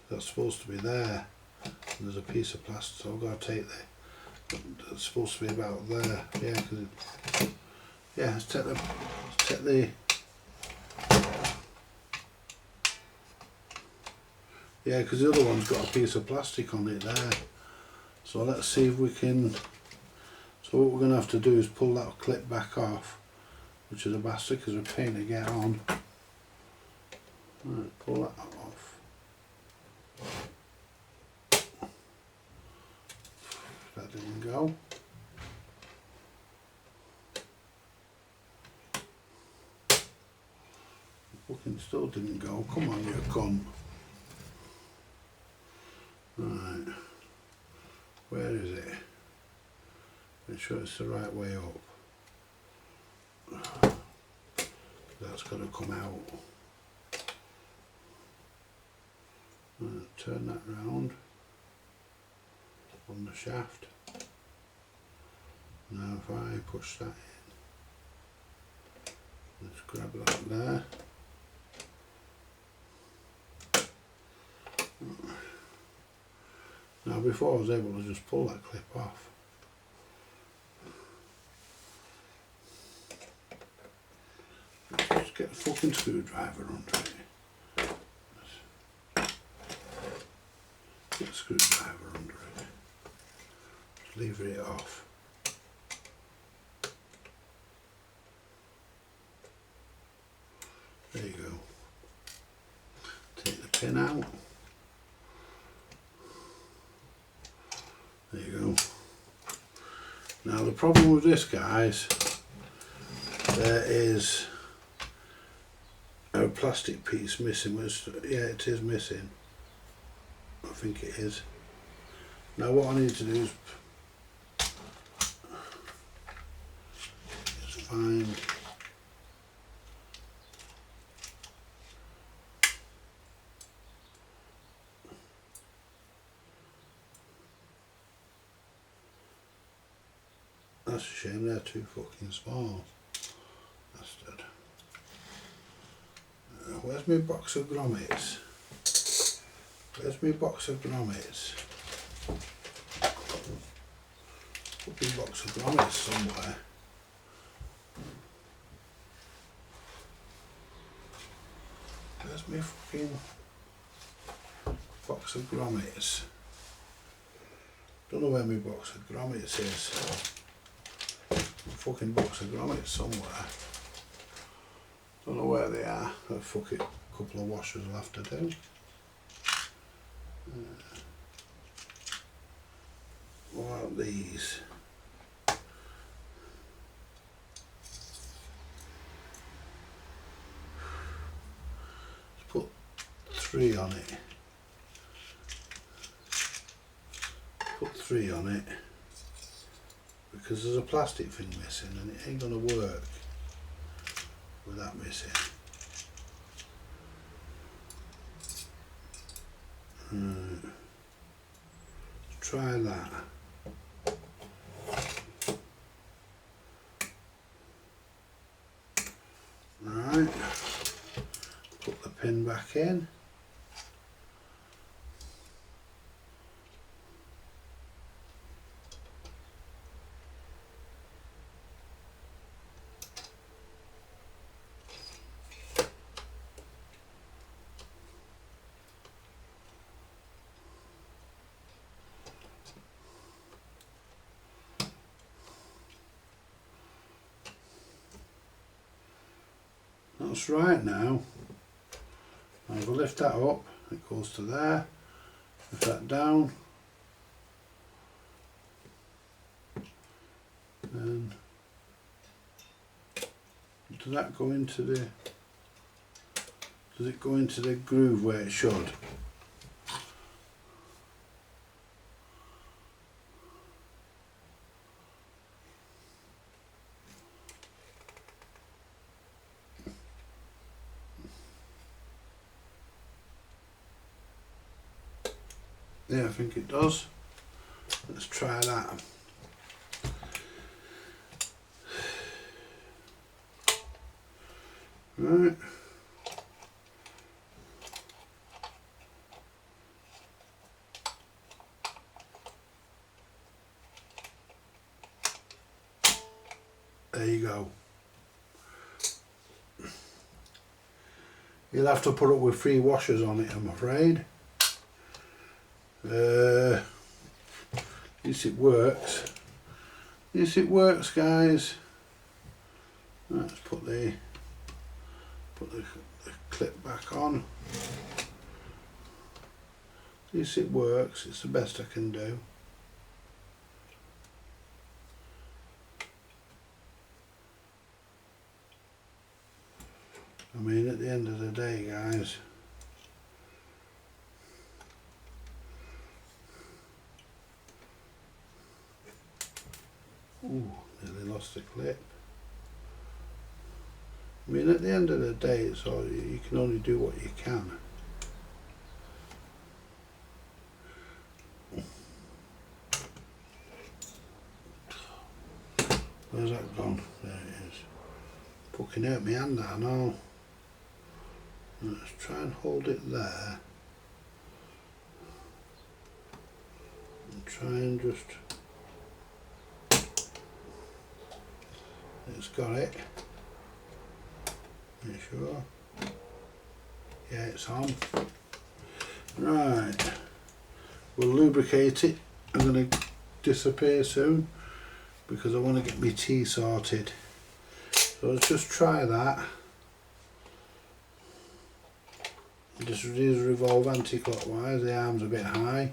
S2: That's supposed to be there. And there's a piece of plastic, so I've got to take the. It's supposed to be about there. Yeah, because yeah. Let's take the. Yeah, because the other one's got a piece of plastic on it there. So let's see if we can. So what we're going to have to do is pull that clip back off, which is a bastard because we're paying to get on. Right, pull that off. go. Fucking still didn't go. Come on, you cunt. Right. Where is it? Make sure it's the right way up. That's got to come out. Right, turn that round on the shaft. Now if I push that in, let's grab that there. Now before I was able to just pull that clip off. Let's just get a fucking screwdriver under it. Get a screwdriver under it. Just lever it off. There you go. Take the pin out. There you go. Now the problem with this, guys, there is a plastic piece missing. Yeah, it is missing. I think it is. Now what I need to do is find that's a shame, they're too fucking small. Bastard. Where's my box of grommets? Where's my box of grommets? Fucking box of grommets somewhere. Where's my fucking box of grommets? Don't know where my box of grommets is. Fucking box of grommets somewhere. Don't know where they are. A fucking couple of washers will have to do. What about these? Let's put 3 on it. Put 3 on it. Because there's a plastic thing missing and it ain't gonna work with that missing. Try that. Right, put the pin back in. That's right now. If I lift that up, it goes to there. Lift that down. And does that go into the, does it go into the groove where it should? Yeah, I think it does. Let's try that. Right. There you go. You'll have to put up with 3 washers on it, I'm afraid. At least it works. At least it works, guys. Let's put the clip back on. At least it works. It's the best I can do. mean, at the end of the day, guys, ooh, nearly lost the clip. I mean, at the end of the day, it's all, you can only do what you can. Where's that gone? There it is. Fucking hurt my hand, I know. Let's try and hold it there. And try and just... It's got it. Make sure. Yeah, it's on. Right. We'll lubricate it. I'm going to disappear soon because I want to get my tea sorted. So let's just try that. Just revolve anti-clockwise. The arm's a bit high.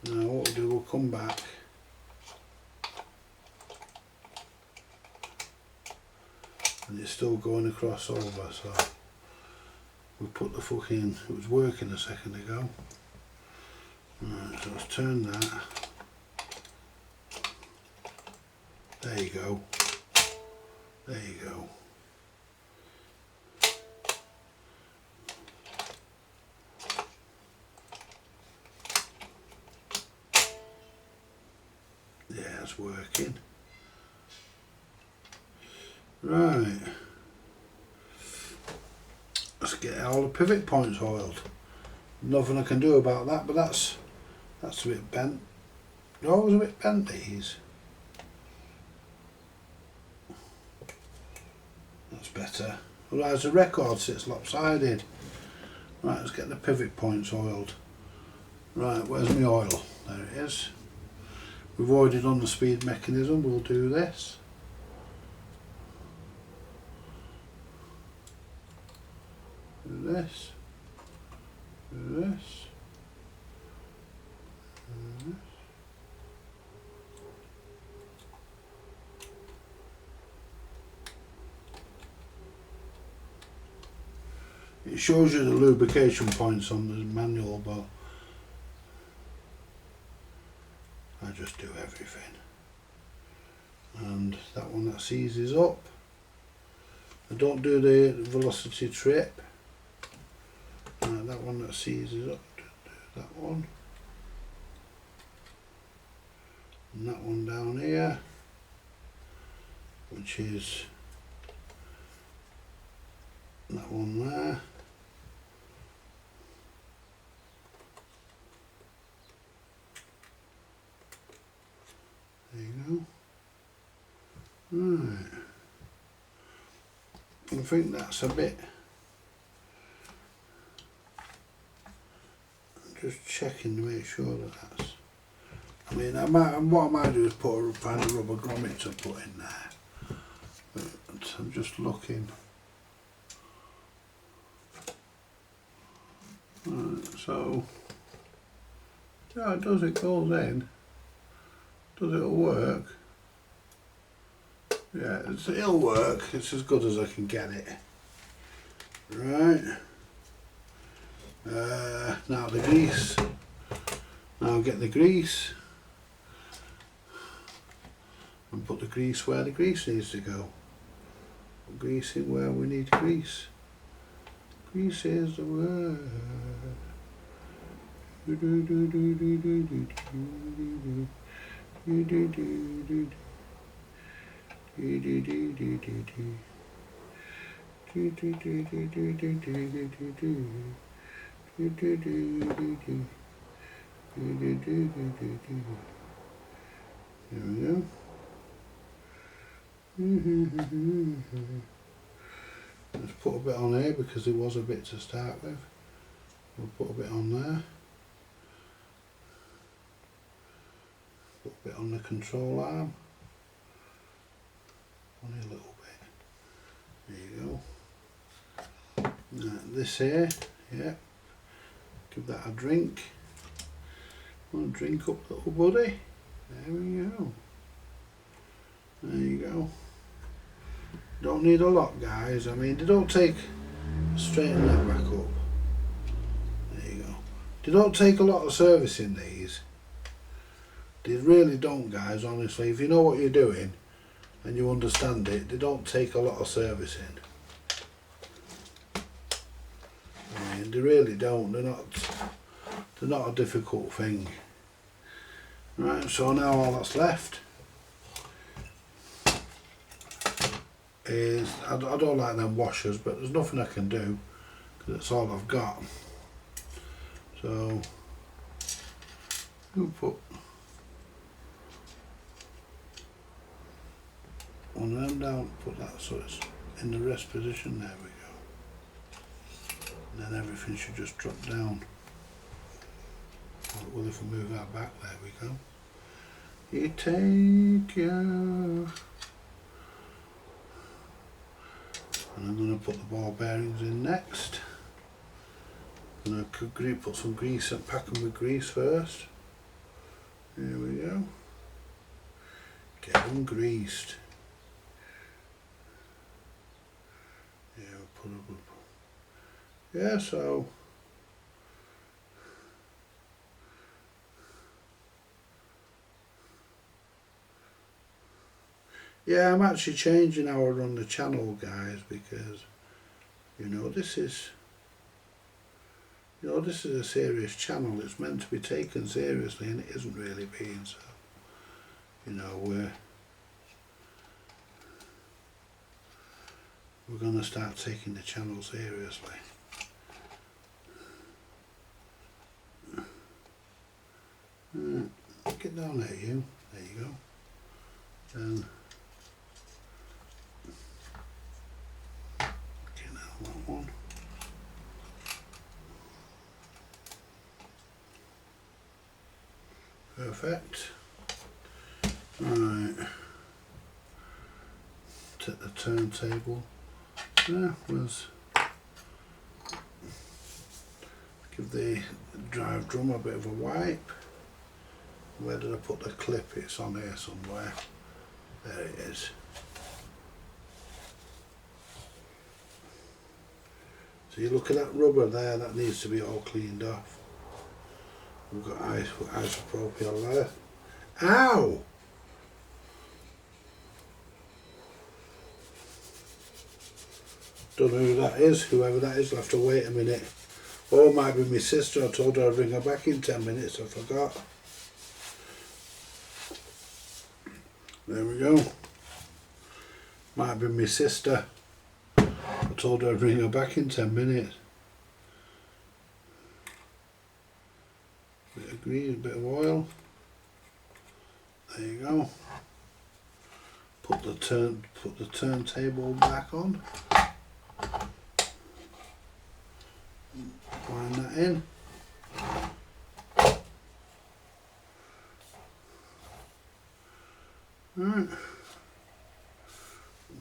S2: Now what we'll do, we'll come back. And it's still going across over, so we put the fucking, it was working a second ago. Right, so let's turn that. There you go. There you go. Yeah, it's working. Right. Let's get all the pivot points oiled. Nothing I can do about that, but that's a bit bent. They're always a bit bent, these. That's better. Otherwise the record sits lopsided. Right, let's get the pivot points oiled. Right, where's my oil? There it is. We've already done the speed mechanism, we'll do this. Do this. Do this. Do this. It shows you the lubrication points on the manual, but I just do everything. And that one that seizes up. I don't do the velocity trip. That one that seizes up, do that one. And that one down here, which is that one there. There you go. Right. I think that's a bit. Just checking to make sure that that's. I mean, what I might do is find a rubber grommet to put in there. But I'm just looking. Right, so yeah, it does. It goes in. Does it work? Yeah, it'll work. It's as good as I can get it. Right. Now the grease. Now get the grease and put the grease where the grease needs to go. Put grease in where we need grease. Grease is the word. There we go. Let's put a bit on here because there was a bit to start with. We'll put a bit on there. Put a bit on the control arm. Only a little bit. There you go. This here, yeah. Give that a drink. One drink up, little buddy. There we go. There you go. Don't need a lot, guys. I mean, they don't take, straighten that back up. There you go. They don't take a lot of servicing, these. They really don't, guys, honestly. If you know what you're doing and you understand it, they don't take a lot of servicing. I mean, they really don't. They're not a difficult thing. Right, so now all that's left is, I don't like them washers, but there's nothing I can do because it's all I've got. So we'll put one of them down, put that so it's in the rest position. There we go. And then everything should just drop down. Well, if we move that back, there we go. You take your... And I'm going to put the ball bearings in next. I'm going to put some grease and pack them with grease first. There we go. Get them greased. Yeah, we'll put up. Yeah, so. Yeah, I'm actually changing how I run the channel, guys, because this is a serious channel. It's meant to be taken seriously, and it isn't really being. So we're going to start taking the channel seriously. Get down there, you. There you go. And that one. Perfect. Right. Take the turntable. Yeah, let's give the drive drum a bit of a wipe. Where did I put the clip? It's on here somewhere. There it is. So you look at that rubber there, that needs to be all cleaned off. We've got isopropyl there. Ow! Don't know who that is. Whoever that is will have to wait a minute. Or it might be my sister. I told her I'd ring her back in 10 minutes. I forgot. There we go. Might be my sister. I told her I'd ring her back in 10 minutes. Bit of grease, a bit of oil. There you go. Put the turntable back on. Wind that in. Right.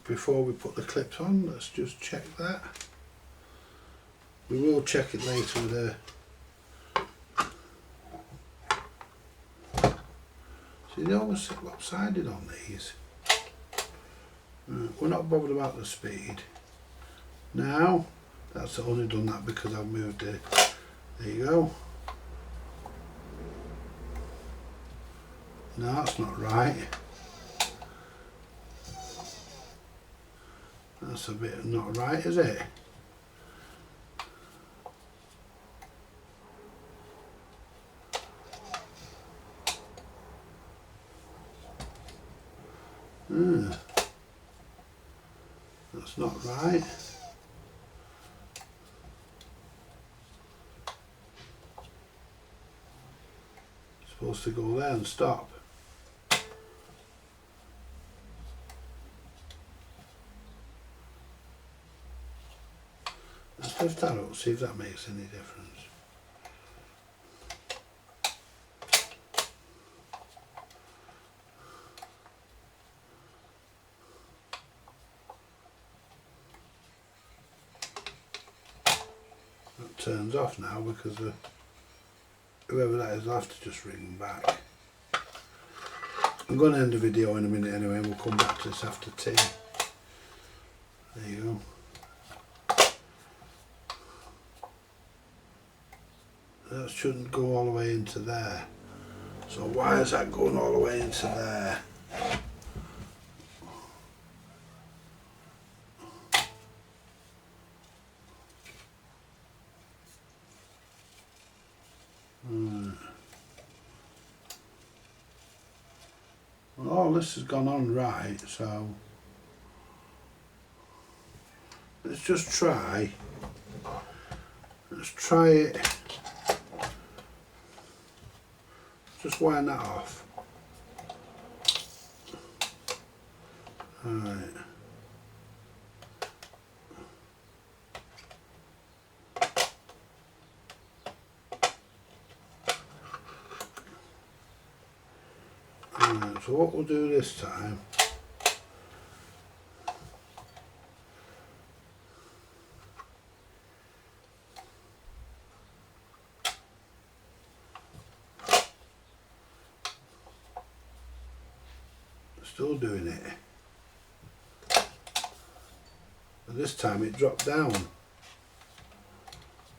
S2: Before we put the clips on, let's just check that. We will check it later with a... See, they always sit lopsided on these. We're not bothered about the speed. Now, that's only done that because I've moved it. There you go. No, that's not right. That's a bit not right, is it? That's not right. It's supposed to go there and stop. Let's lift that up, see if that makes any difference. That turns off now because whoever that is will have to just ring back. I'm going to end the video in a minute anyway, and we'll come back to this after tea. There you go. That shouldn't go all the way into there. So why is that going all the way into there? Well, all this has gone on right, so let's just try. Let's try it. Just wind that off. Alright. Alright, so what we'll do this time, still doing it. But this time it dropped down.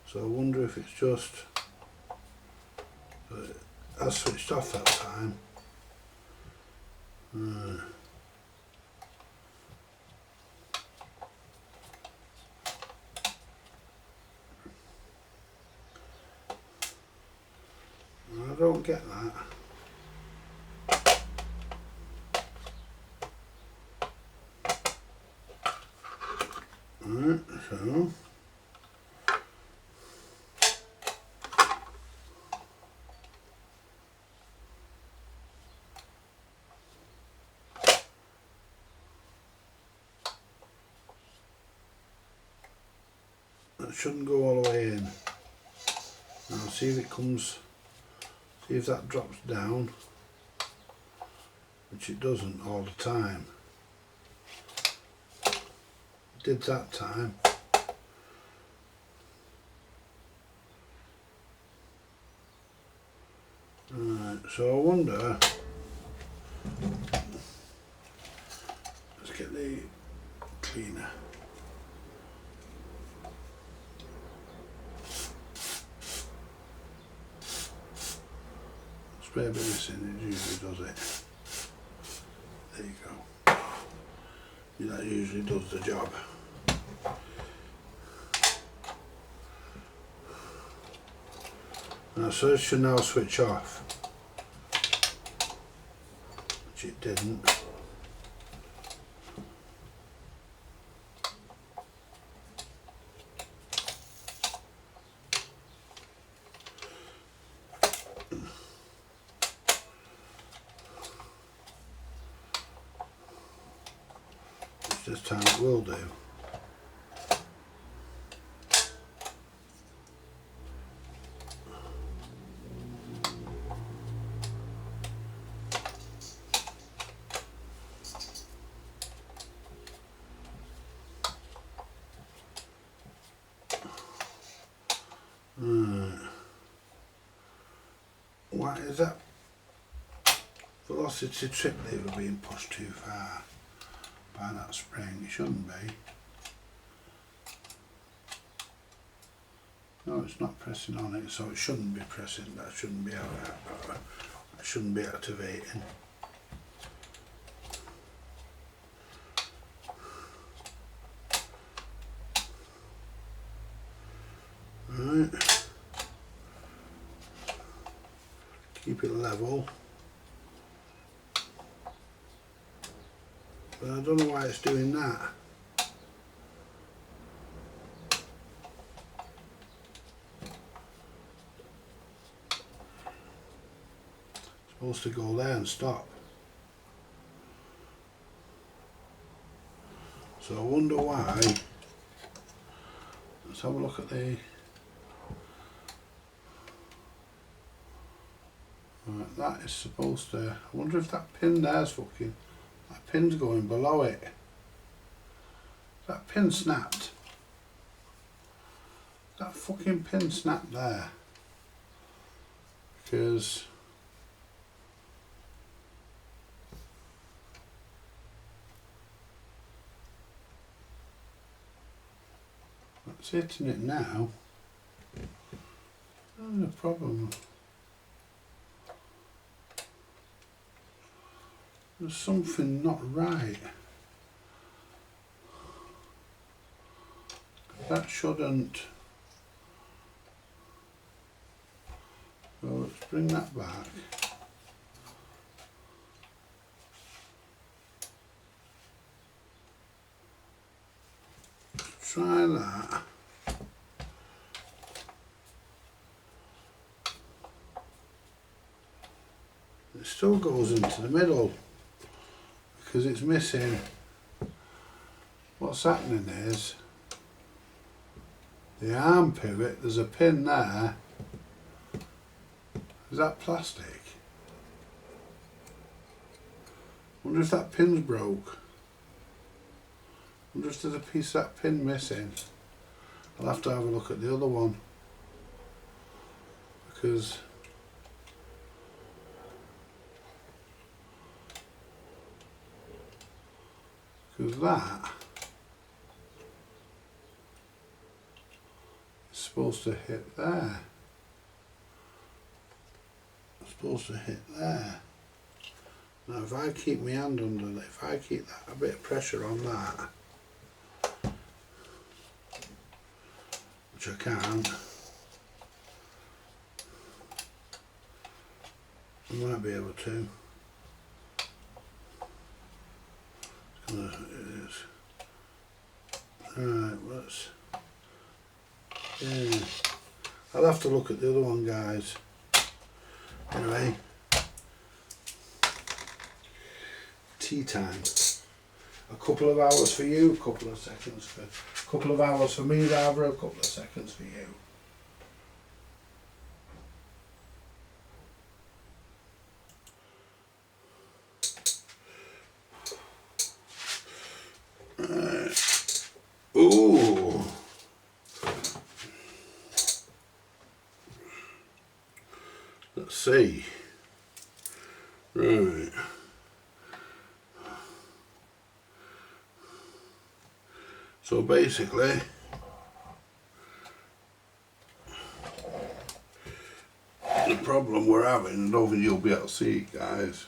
S2: So I wonder if it's just, I switched off that time. I don't get that. Alright, so that shouldn't go all the way in. Now see if it comes, see if that drops down, which it doesn't all the time. It did that time. Right, so I wonder, let's get the cleaner. Spray a bit of this in, it usually does it. There you go. Yeah, that usually does the job. Now, so it should now switch off, which it didn't. This time it will do. Why is that velocity trip lever being pushed too far by that spring? It shouldn't be. No, it's not pressing on it, so it shouldn't be pressing. That shouldn't be that shouldn't be activating. Right. Keep it level. But I don't know why it's doing that. It's supposed to go there and stop. So I wonder why. Let's have a look at the. Right, that is supposed to. I wonder if that pin there's fucking. That pin's going below it. That pin snapped. That fucking pin snapped there. Because It's hitting it now. No problem. There's something not right. That shouldn't. So let's bring that back. Try that. It still goes into the middle because it's missing. What's happening is the arm pivot, there's a pin there. Is that plastic? Wonder if that pin's broke. Wonder if there's a piece of that pin missing. I'll have to have a look at the other one because that is supposed to hit there. It's supposed to hit there. Now if I keep my hand under it, if I keep that, a bit of pressure on that, which I can't, I might be able to. It is. Right, let's. Yeah. I'll have to look at the other one, guys. Anyway, tea time. A couple of hours for you, a couple of seconds for. A couple of hours for me, rather, a couple of seconds for you. Ooh. Let's see. Right. So basically, the problem we're having, I don't think you'll be able to see it, guys.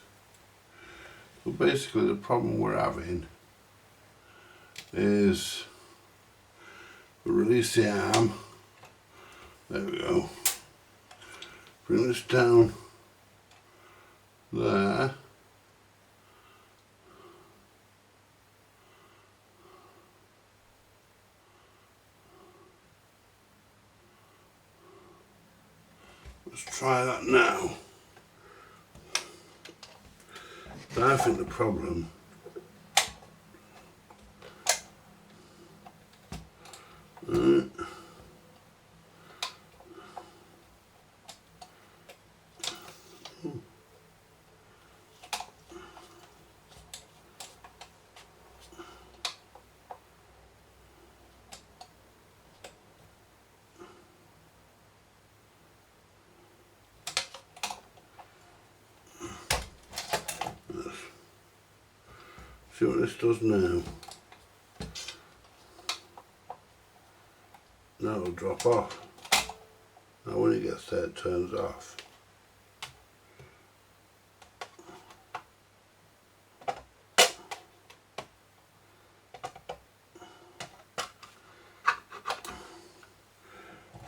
S2: So basically the problem we're having is we release the arm, there we go, bring this down there, let's try that now. But I think the problem see what this does now. Now it'll drop off. Now when it gets there, it turns off.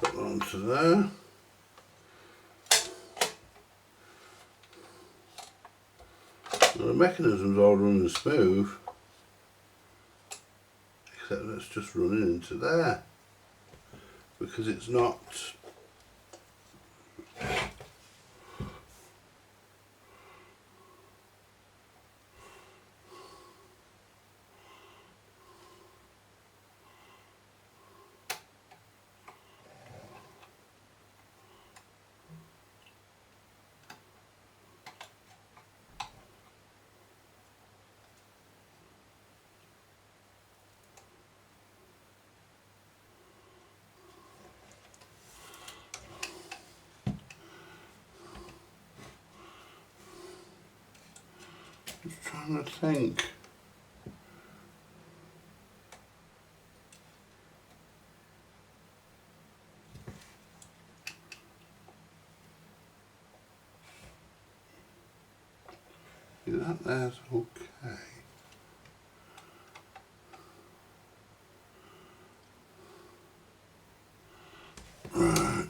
S2: Put that onto there. Now the mechanism's all running smooth, except it's just running into there because it's not. Just trying to think. that there's okay. Right.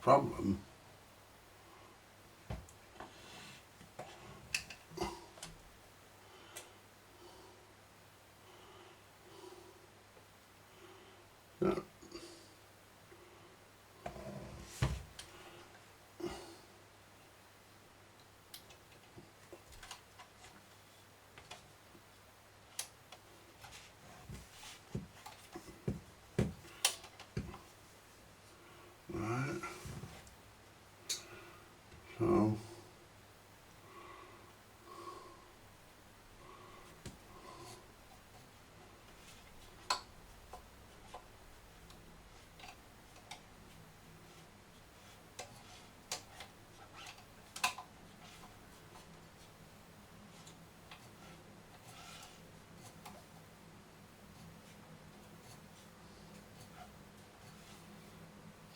S2: Problem. Yeah. Right. So.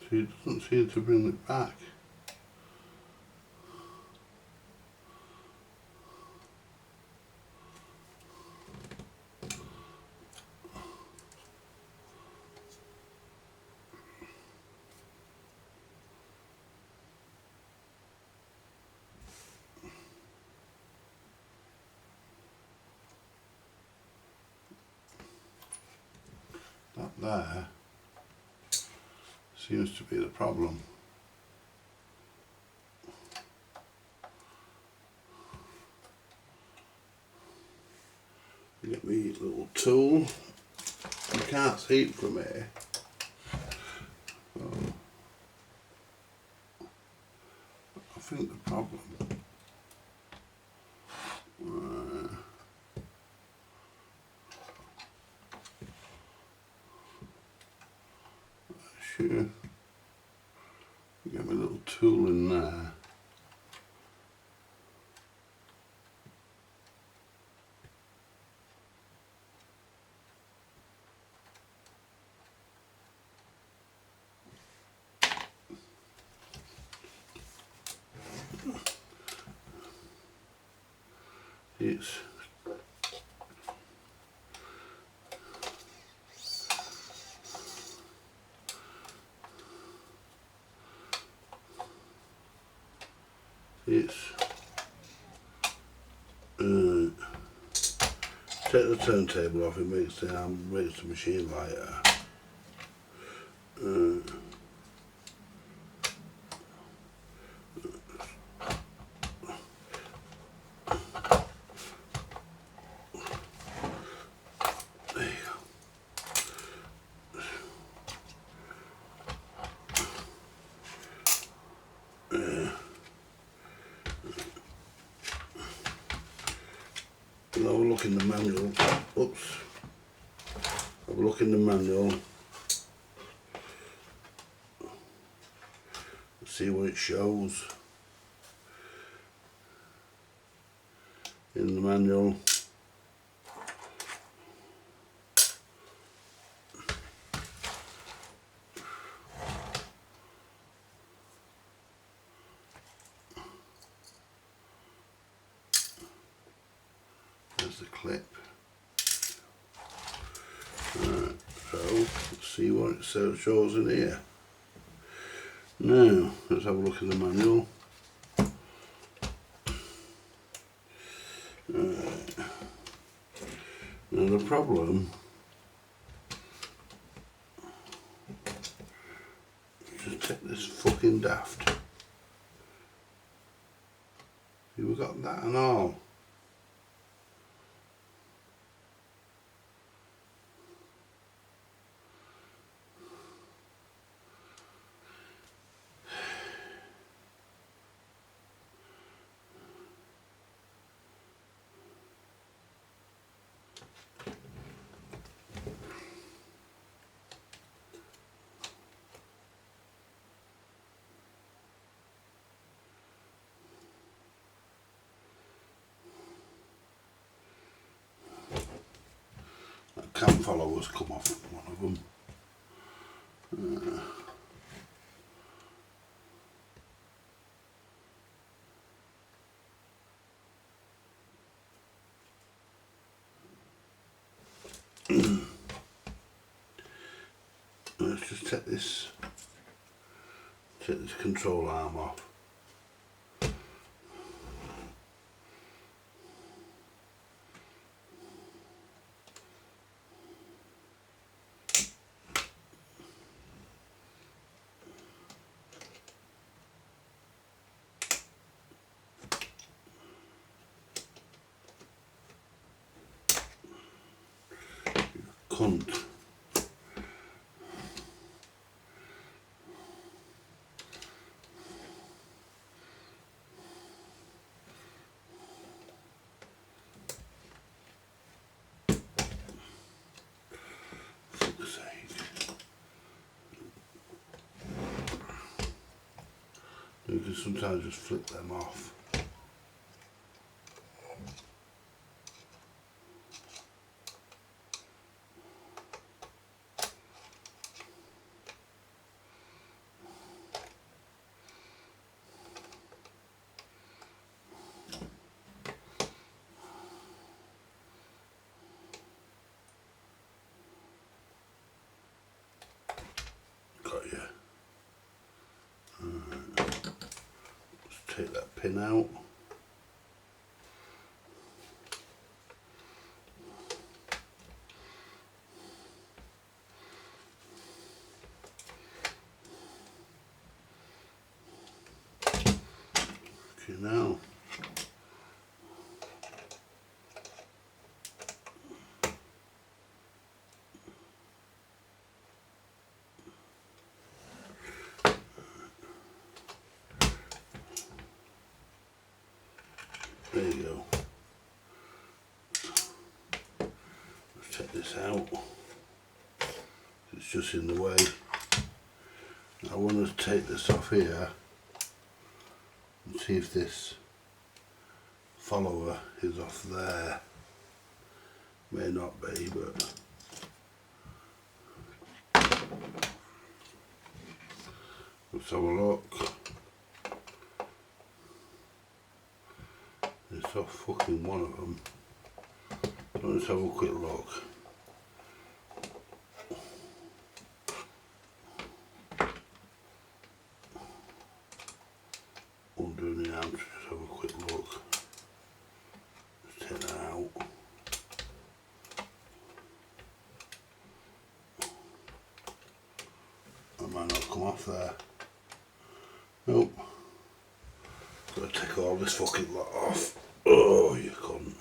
S2: He doesn't seem to bring it back. That there seems to be the problem. Get me little tool. You can't see it from here. So I think the problem. Sure. Get my little tool in there. It's take the turntable off, it makes the machine lighter. There you go. I'll have a look in the manual. Oops. Have a look in the manual. See what it shows in the manual. There's the clip. Right, so let's see what it shows in here. Now let's have a look at the manual. Now the problem just take this fucking daft. We've got that and all. followers come off one of them. Let's just take this control arm off. Cunt. Fuck's sake. You can sometimes just flip them off. Got you. Let's take that pin out. Okay, now. There you go. Let's take this out. It's just in the way. I want to take this off here and see if this follower is off there. May not be, but let's have a look. It's off fucking one of them. Let's have a quick look. Undoing the arm, just have a quick look. Let's take that out. That might not come off there. Nope. Gotta take all this fucking lot off. Oh, you cunt.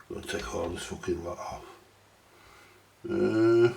S2: Gotta take all this fucking lot off. Right.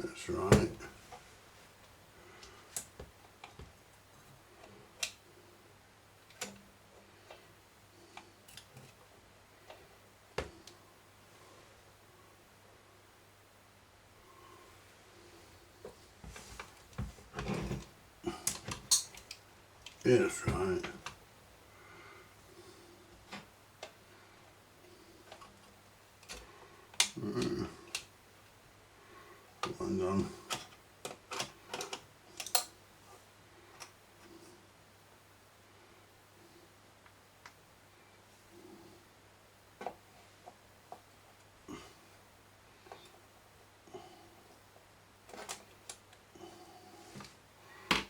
S2: That's right. Yeah, that's right. Hang on.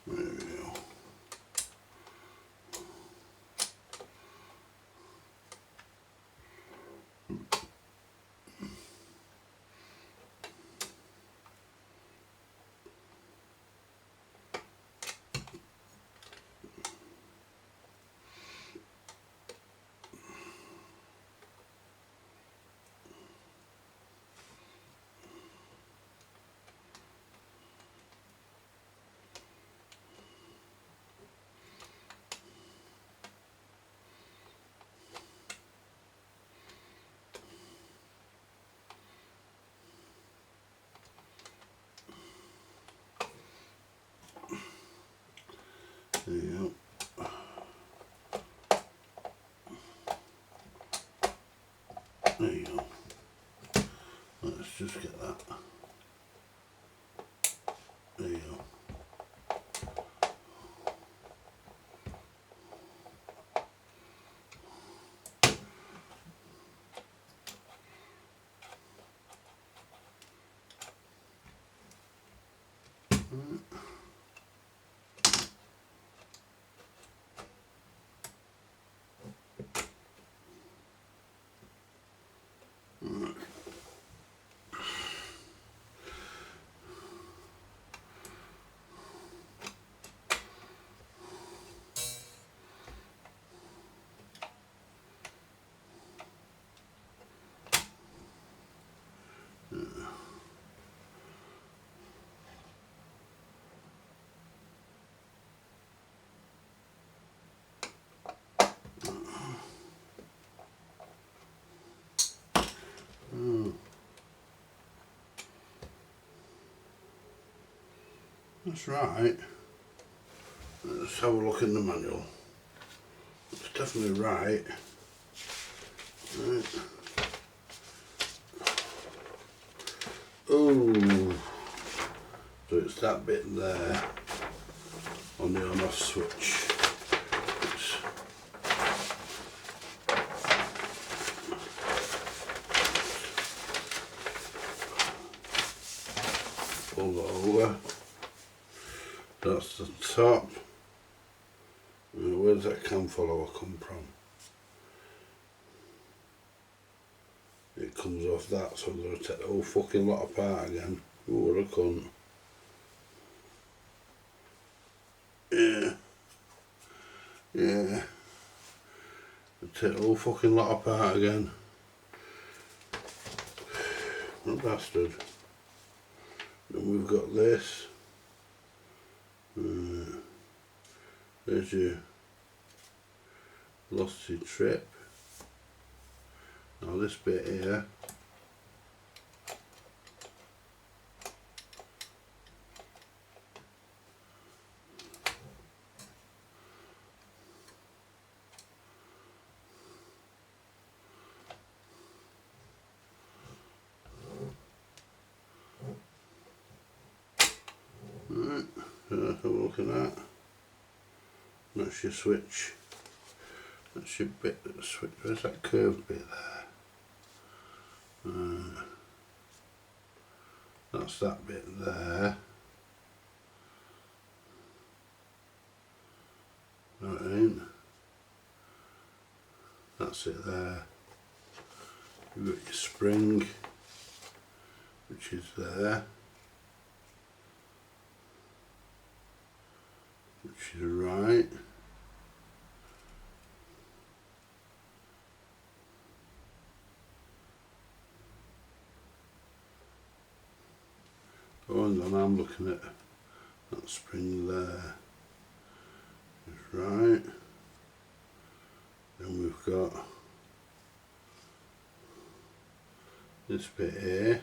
S2: There we go. There you go. There you go. Let's just get that. There you go. That's right. Let's have a look in the manual. It's definitely right. Right. Oh, so it's that bit there on the on-off switch. It's pull that over. That's the top. Where's that cam follower come from? It comes off that, so I'm going to take the whole fucking lot apart again. Ooh, what a cunt. Yeah. Yeah. I'll take the whole fucking lot apart again. What a bastard. Then we've got this. There's your velocity trip. Now this bit here. Right, so that's what we're looking at. That's your switch. That's your bit that switch. Where's that curved bit there? That's that bit there. Right. That's it there. You've got your spring, which is there, which is right. Oh, and then I'm looking at that spring there. It's right. Then we've got this bit here.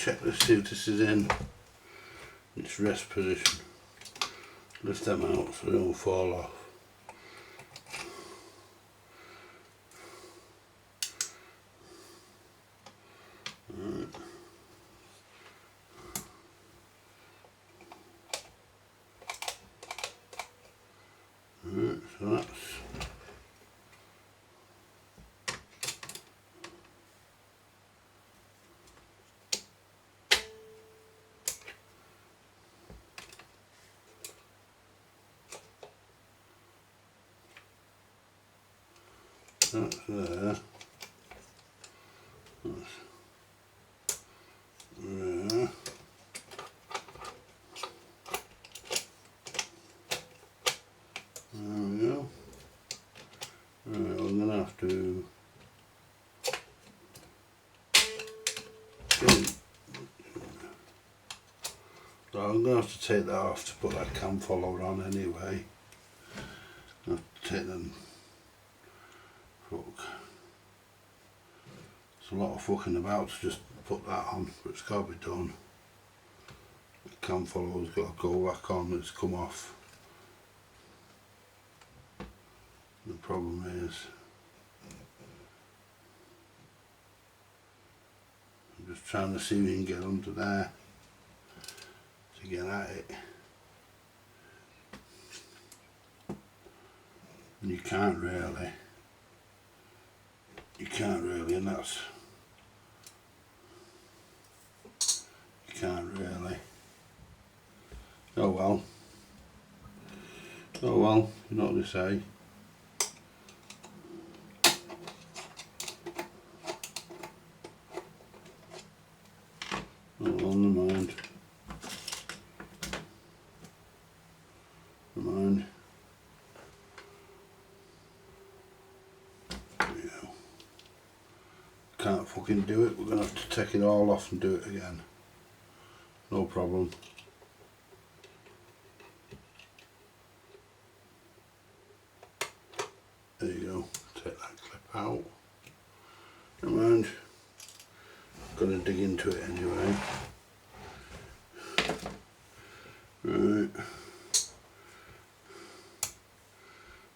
S2: check this, see if this is in its rest position. Lift them out so they don't fall off. Right. Right, so that's there. That's there. There we go. Right, I'm going to have to so I'm going to have to take that off to put that cam follower on anyway. I have to take them. Fuck. It's a lot of fucking about to just put that on, but it's got to be done. The cam follower's got to go back on, it's come off. The problem is I'm just trying to see if we can get under there to get at it. And you can't really. You can't really, and that's... You can't really. Oh well. Oh well, you know what they say. Oh well, never mind. Never mind. Yeah. Can't fucking do it, we're gonna have to take it all off and do it again. No problem. There you go, take that clip out. Never mind. Gonna dig into it anyway. Right.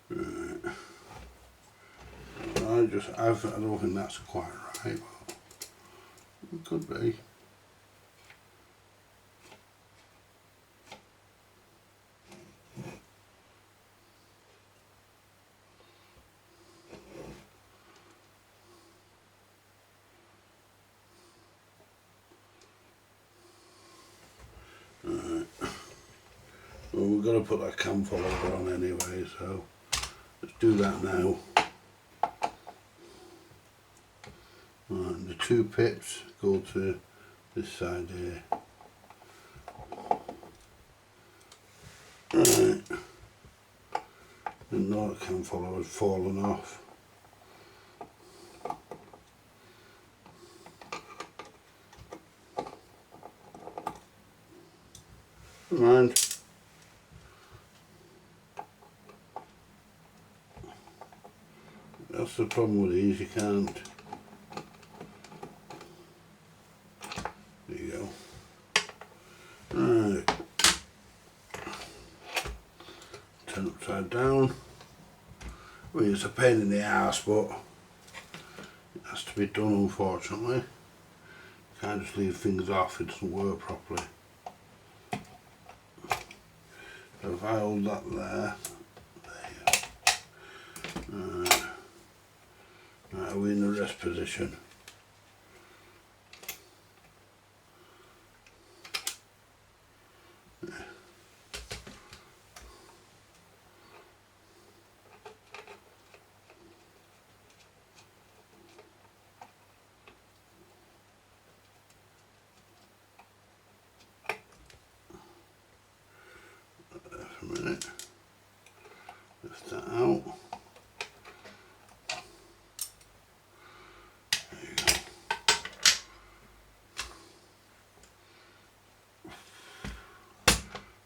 S2: Right. I don't think that's quite right, but it could be. Right. Well, we're going to put that cam follower on anyway, so let's do that now. Right, the two pips go to this side here. Right. Didn't know the cam follower had fallen off. Never mind. That's the problem with these, you can't. There you go. Right. Turn upside down. I mean, it's a pain in the ass, but it has to be done, unfortunately. You can't just leave things off, it doesn't work properly. So if I hold that there you go. Right, are we in the rest position? For a minute. Lift that out. There you go.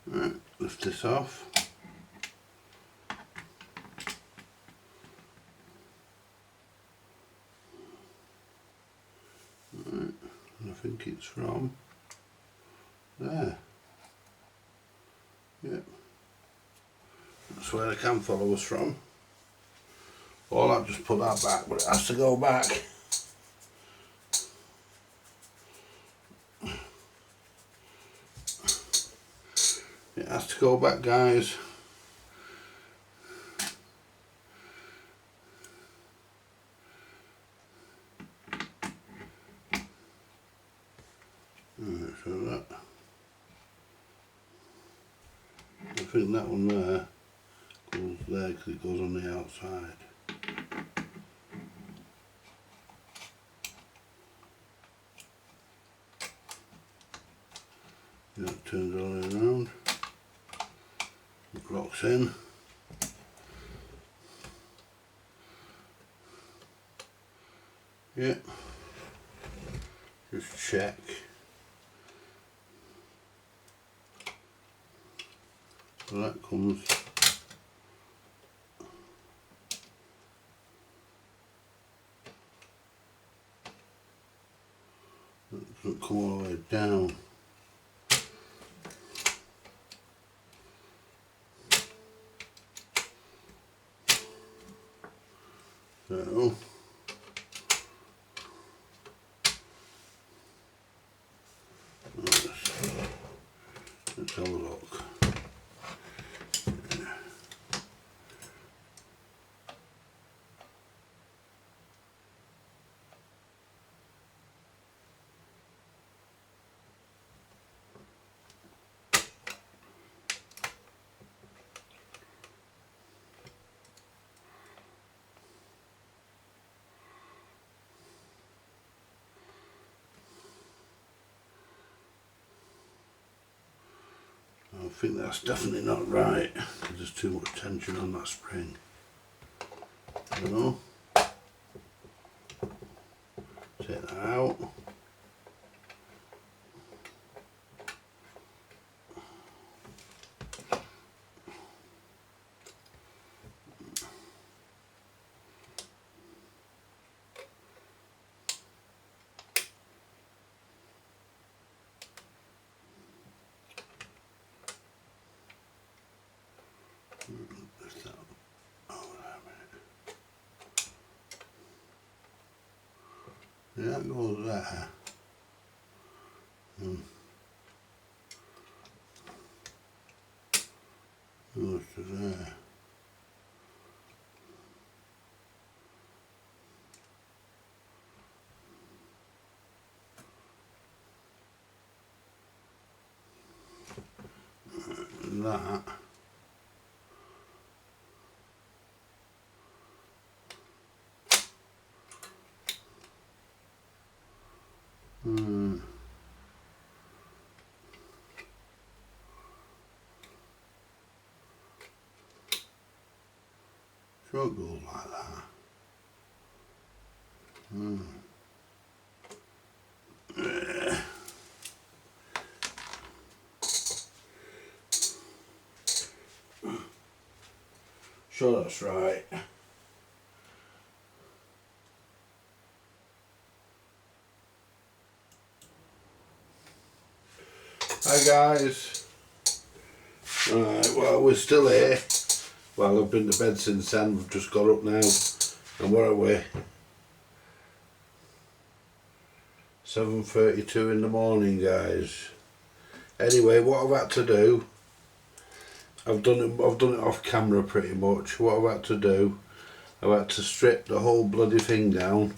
S2: Right, lift this off. Right, and I think it's it's from there. Yep. That's where the cam follow was from. Or I've just put that back, but it has to go back. It has to go back, guys. Right, so that, I think that one there goes there because it goes on the outside. That turns all the way around. It locks in. Yeah. Just check. So that comes. That doesn't come all the way down. So let's have a look. I think that's definitely not right because there's too much tension on that spring. So, take that out. Lift that over a minute. Yeah, that goes there. Goes to there. And that. So it goes like that. Sure, that's right. Hi guys. Right, well we're still here. Well, I've been to bed since then. We've just got up now. And where are we? 7:32 in the morning, guys. Anyway, what I've had to do, I've done it off camera pretty much. What I've had to do, I've had to strip the whole bloody thing down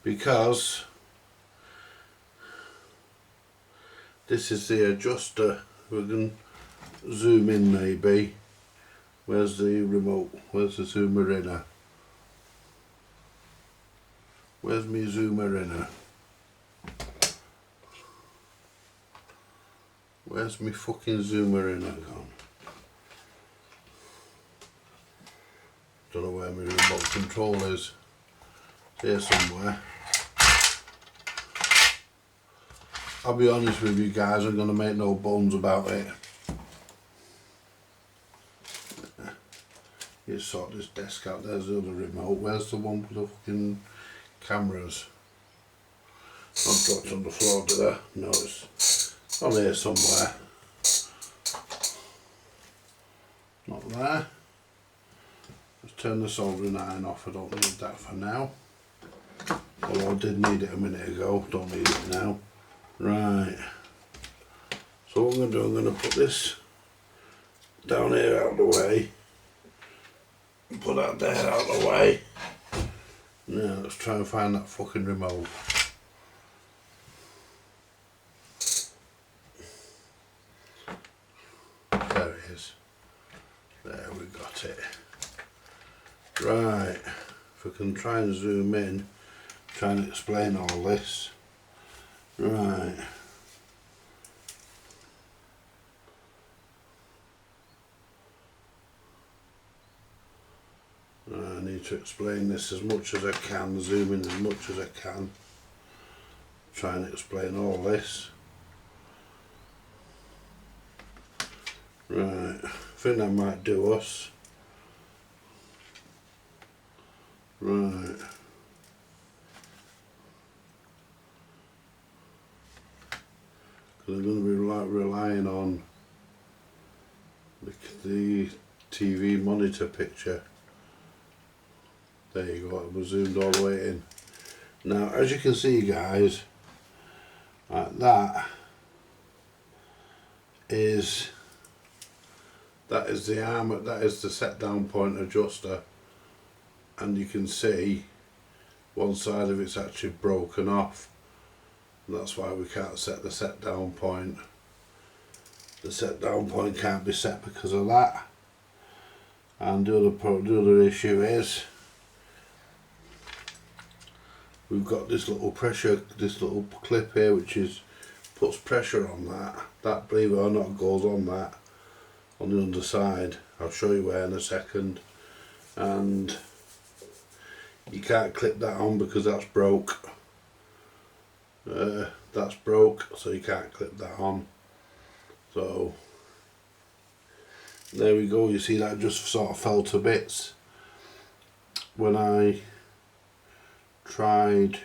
S2: because this is the adjuster. We can zoom in maybe. Where's the remote? Where's the zoomer inner? Where's me zoomer inner? Where's me fucking zoomer inner gone? Don't know where my remote control is. It's here somewhere. I'll be honest with you guys, I'm gonna make no bones about it. You sort this desk out, there's the other remote. Where's the one with the fucking cameras? I've dropped on the floor, did I? No, it's on here somewhere. Not there. Let's turn the soldering iron off. I don't need that for now. Although I did need it a minute ago. Don't need it now. Right. So what I'm going to do, I'm going to put this down here out of the way. Put that there out of the way. Now let's try and find that fucking remote. There it is. There, we got it. Right. If I can try and zoom in, try and explain all this. Right. I need to explain this as much as I can, zoom in as much as I can. Try and explain all this. Right, I think that might do us. Right. Because I'm going to be relying on the TV monitor picture. There you go, it was zoomed all the way in. Now, as you can see, guys, that is the arm, that is the set down point adjuster, and you can see one side of it's actually broken off, and that's why we can't set the set down point. The set down point can't be set because of that. And the other issue is we've got this little clip here which puts pressure on that. That, believe it or not, goes on that on the underside. I'll show you where in a second. And you can't clip that on because that's broke. That's broke, so you can't clip that on. So there we go. You see, that just sort of fell to bits when I tried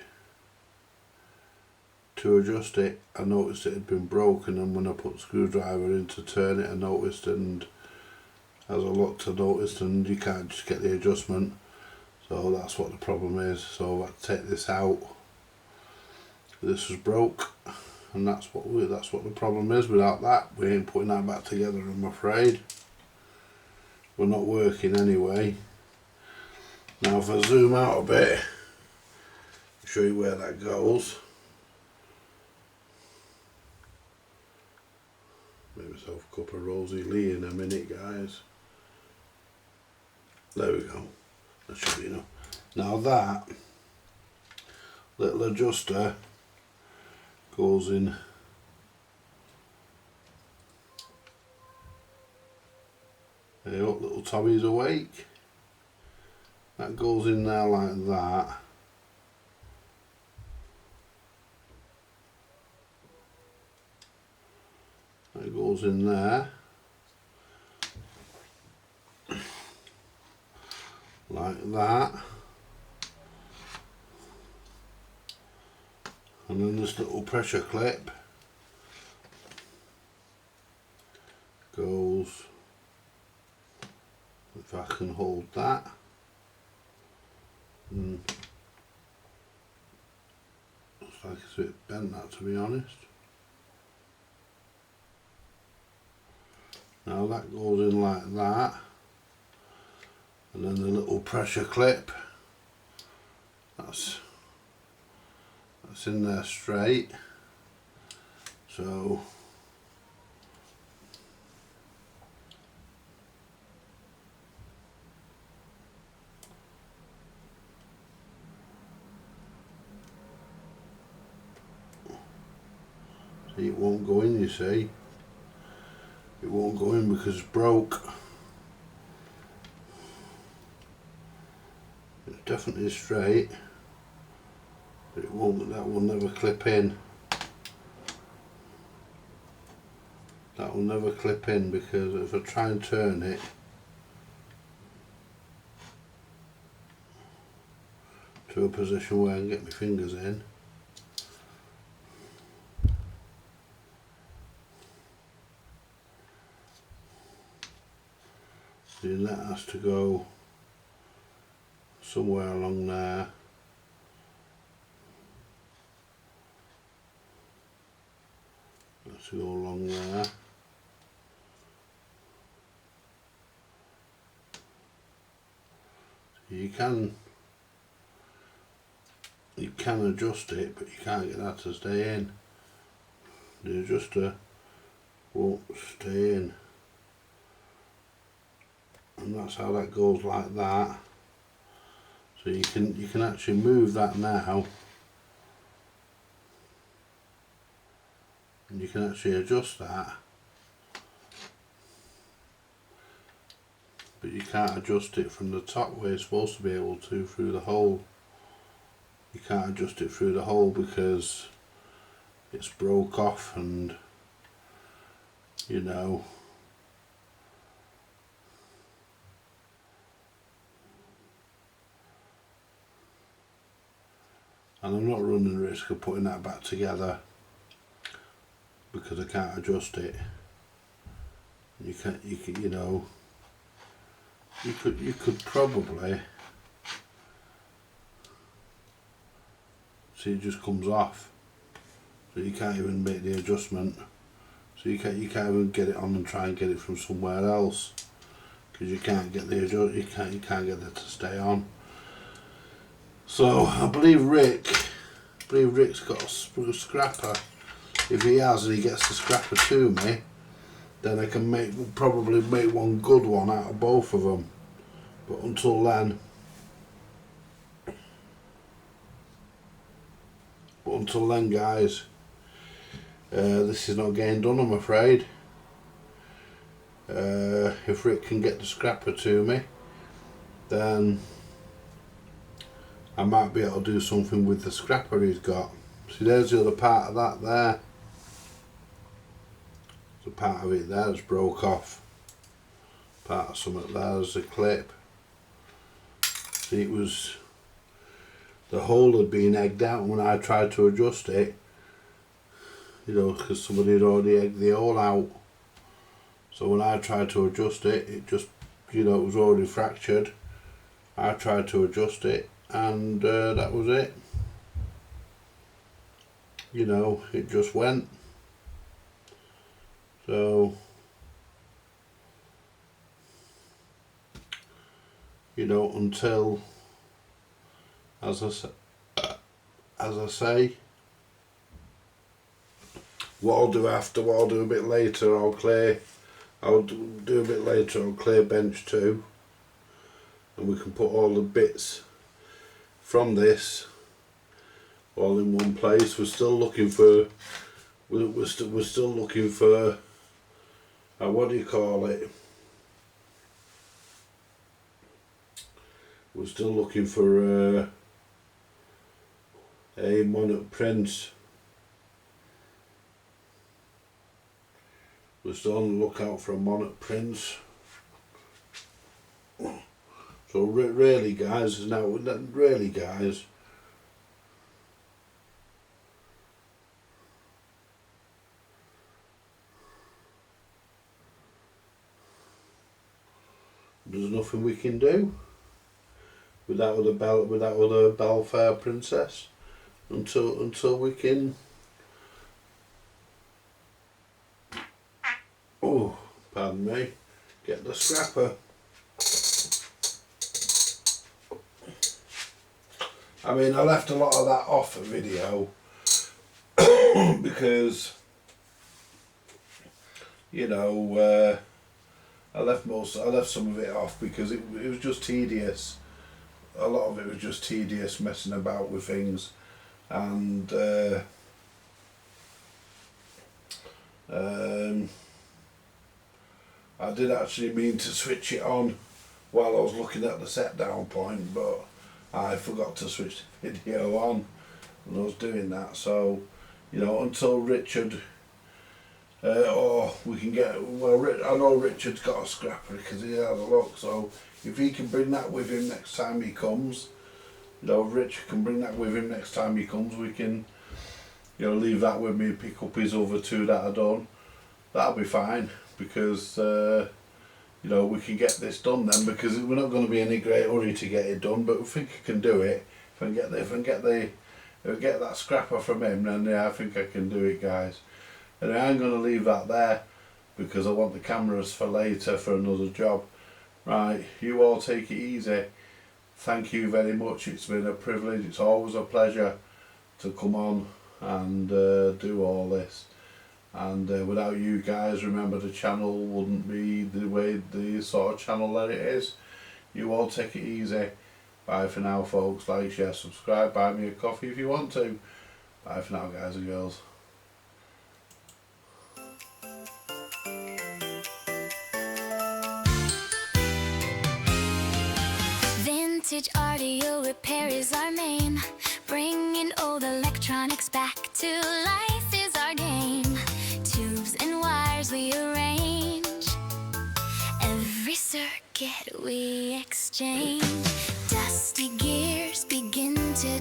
S2: to adjust it. I noticed it had been broken, and when I put the screwdriver in to turn it, I noticed, and as I looked, I noticed, and you can't just get the adjustment. So that's what the problem is. So I had to take this out. This was broke, and that's what the problem is. Without that, we ain't putting that back together, I'm afraid. We're not working anyway. Now if I zoom out a bit, show you where that goes. Make myself a cup of Rosie Lee in a minute, guys. There we go. That should be enough. Now that little adjuster goes in there. Look, little Tommy's awake. That goes in there like that. That goes in there like that, and then this little pressure clip goes, if I can hold that, looks like it's a bit bent, that, to be honest. Now that goes in like that, and then the little pressure clip, that's in there straight. So see, it won't go in, you see. It won't go in because it's broke. It's definitely straight, but it won't. That will never clip in. That will never clip in, because if I try and turn it to a position where I can get my fingers in, then that has to go somewhere along there. Has to go along there. You can adjust it, but you can't get that to stay in. The adjuster won't stay in, and that's how that goes, like that. So you can actually move that now, and you can actually adjust that, but you can't adjust it from the top where you're supposed to be able to, through the hole. You can't adjust it through the hole because it's broke off, and you know, and I'm not running the risk of putting that back together because I can't adjust it. You could probably see it just comes off, so you can't even make the adjustment. So you can't even get it on and try and get it from somewhere else because you can't get the you can't get it to stay on. So I believe Rick's got a scrapper. If he has and he gets the scrapper to me, then I can probably make one good one out of both of them. But until then, guys, this is not getting done, I'm afraid. If Rick can get the scrapper to me, then I might be able to do something with the scrapper he's got. See, there's the other part of that there. The part of it there's broke off. Part of something there's a clip. See, it was, the hole had been egged out when I tried to adjust it, you know, because somebody had already egged the hole out. So when I tried to adjust it, it just, you know, it was already fractured. I tried to adjust it, and that was it. You know, it just went. So, you know, until, as I say, what I'll do a bit later, I'll do a bit later, I'll clear bench 2, and we can put all the bits from this all in one place. We're still looking for, we're still looking for, what do you call it? We're still looking for a monarch prince. We're still on the lookout for a monarch prince. So really, guys, there's nothing we can do with that other Balfour princess until we can, oh, pardon me, get the scrapper. I mean, I left a lot of that off the video because, you know, I left some of it off because it was just tedious. A lot of it was just tedious messing about with things, and I did actually mean to switch it on while I was looking at the set down point, but I forgot to switch the video on when I was doing that. So, you know, until Richard, or we can get, well, I know Richard's got a scrapper because he has a look, so if he can bring that with him next time he comes, you know, if Richard can bring that with him next time he comes, we can, you know, leave that with me, pick up his other 2 that I done. That'll be fine, because, you know, we can get this done then, because we're not going to be in a great hurry to get it done, but we think I can do it. If I get that scrapper from him, then yeah, I think I can do it, guys. And I'm going to leave that there because I want the cameras for later for another job. Right, you all take it easy. Thank you very much. It's been a privilege. It's always a pleasure to come on and do all this. And without you guys, remember, the channel wouldn't be the sort of channel that it is. You all take it easy. Bye for now, folks. Like, share, subscribe, buy me a coffee if you want to. Bye for now, guys and girls.
S1: Vintage audio repair is our main. Bringing old electronics back to life is our game. Tubes and wires we arrange. Every circuit we exchange. Dusty gears begin to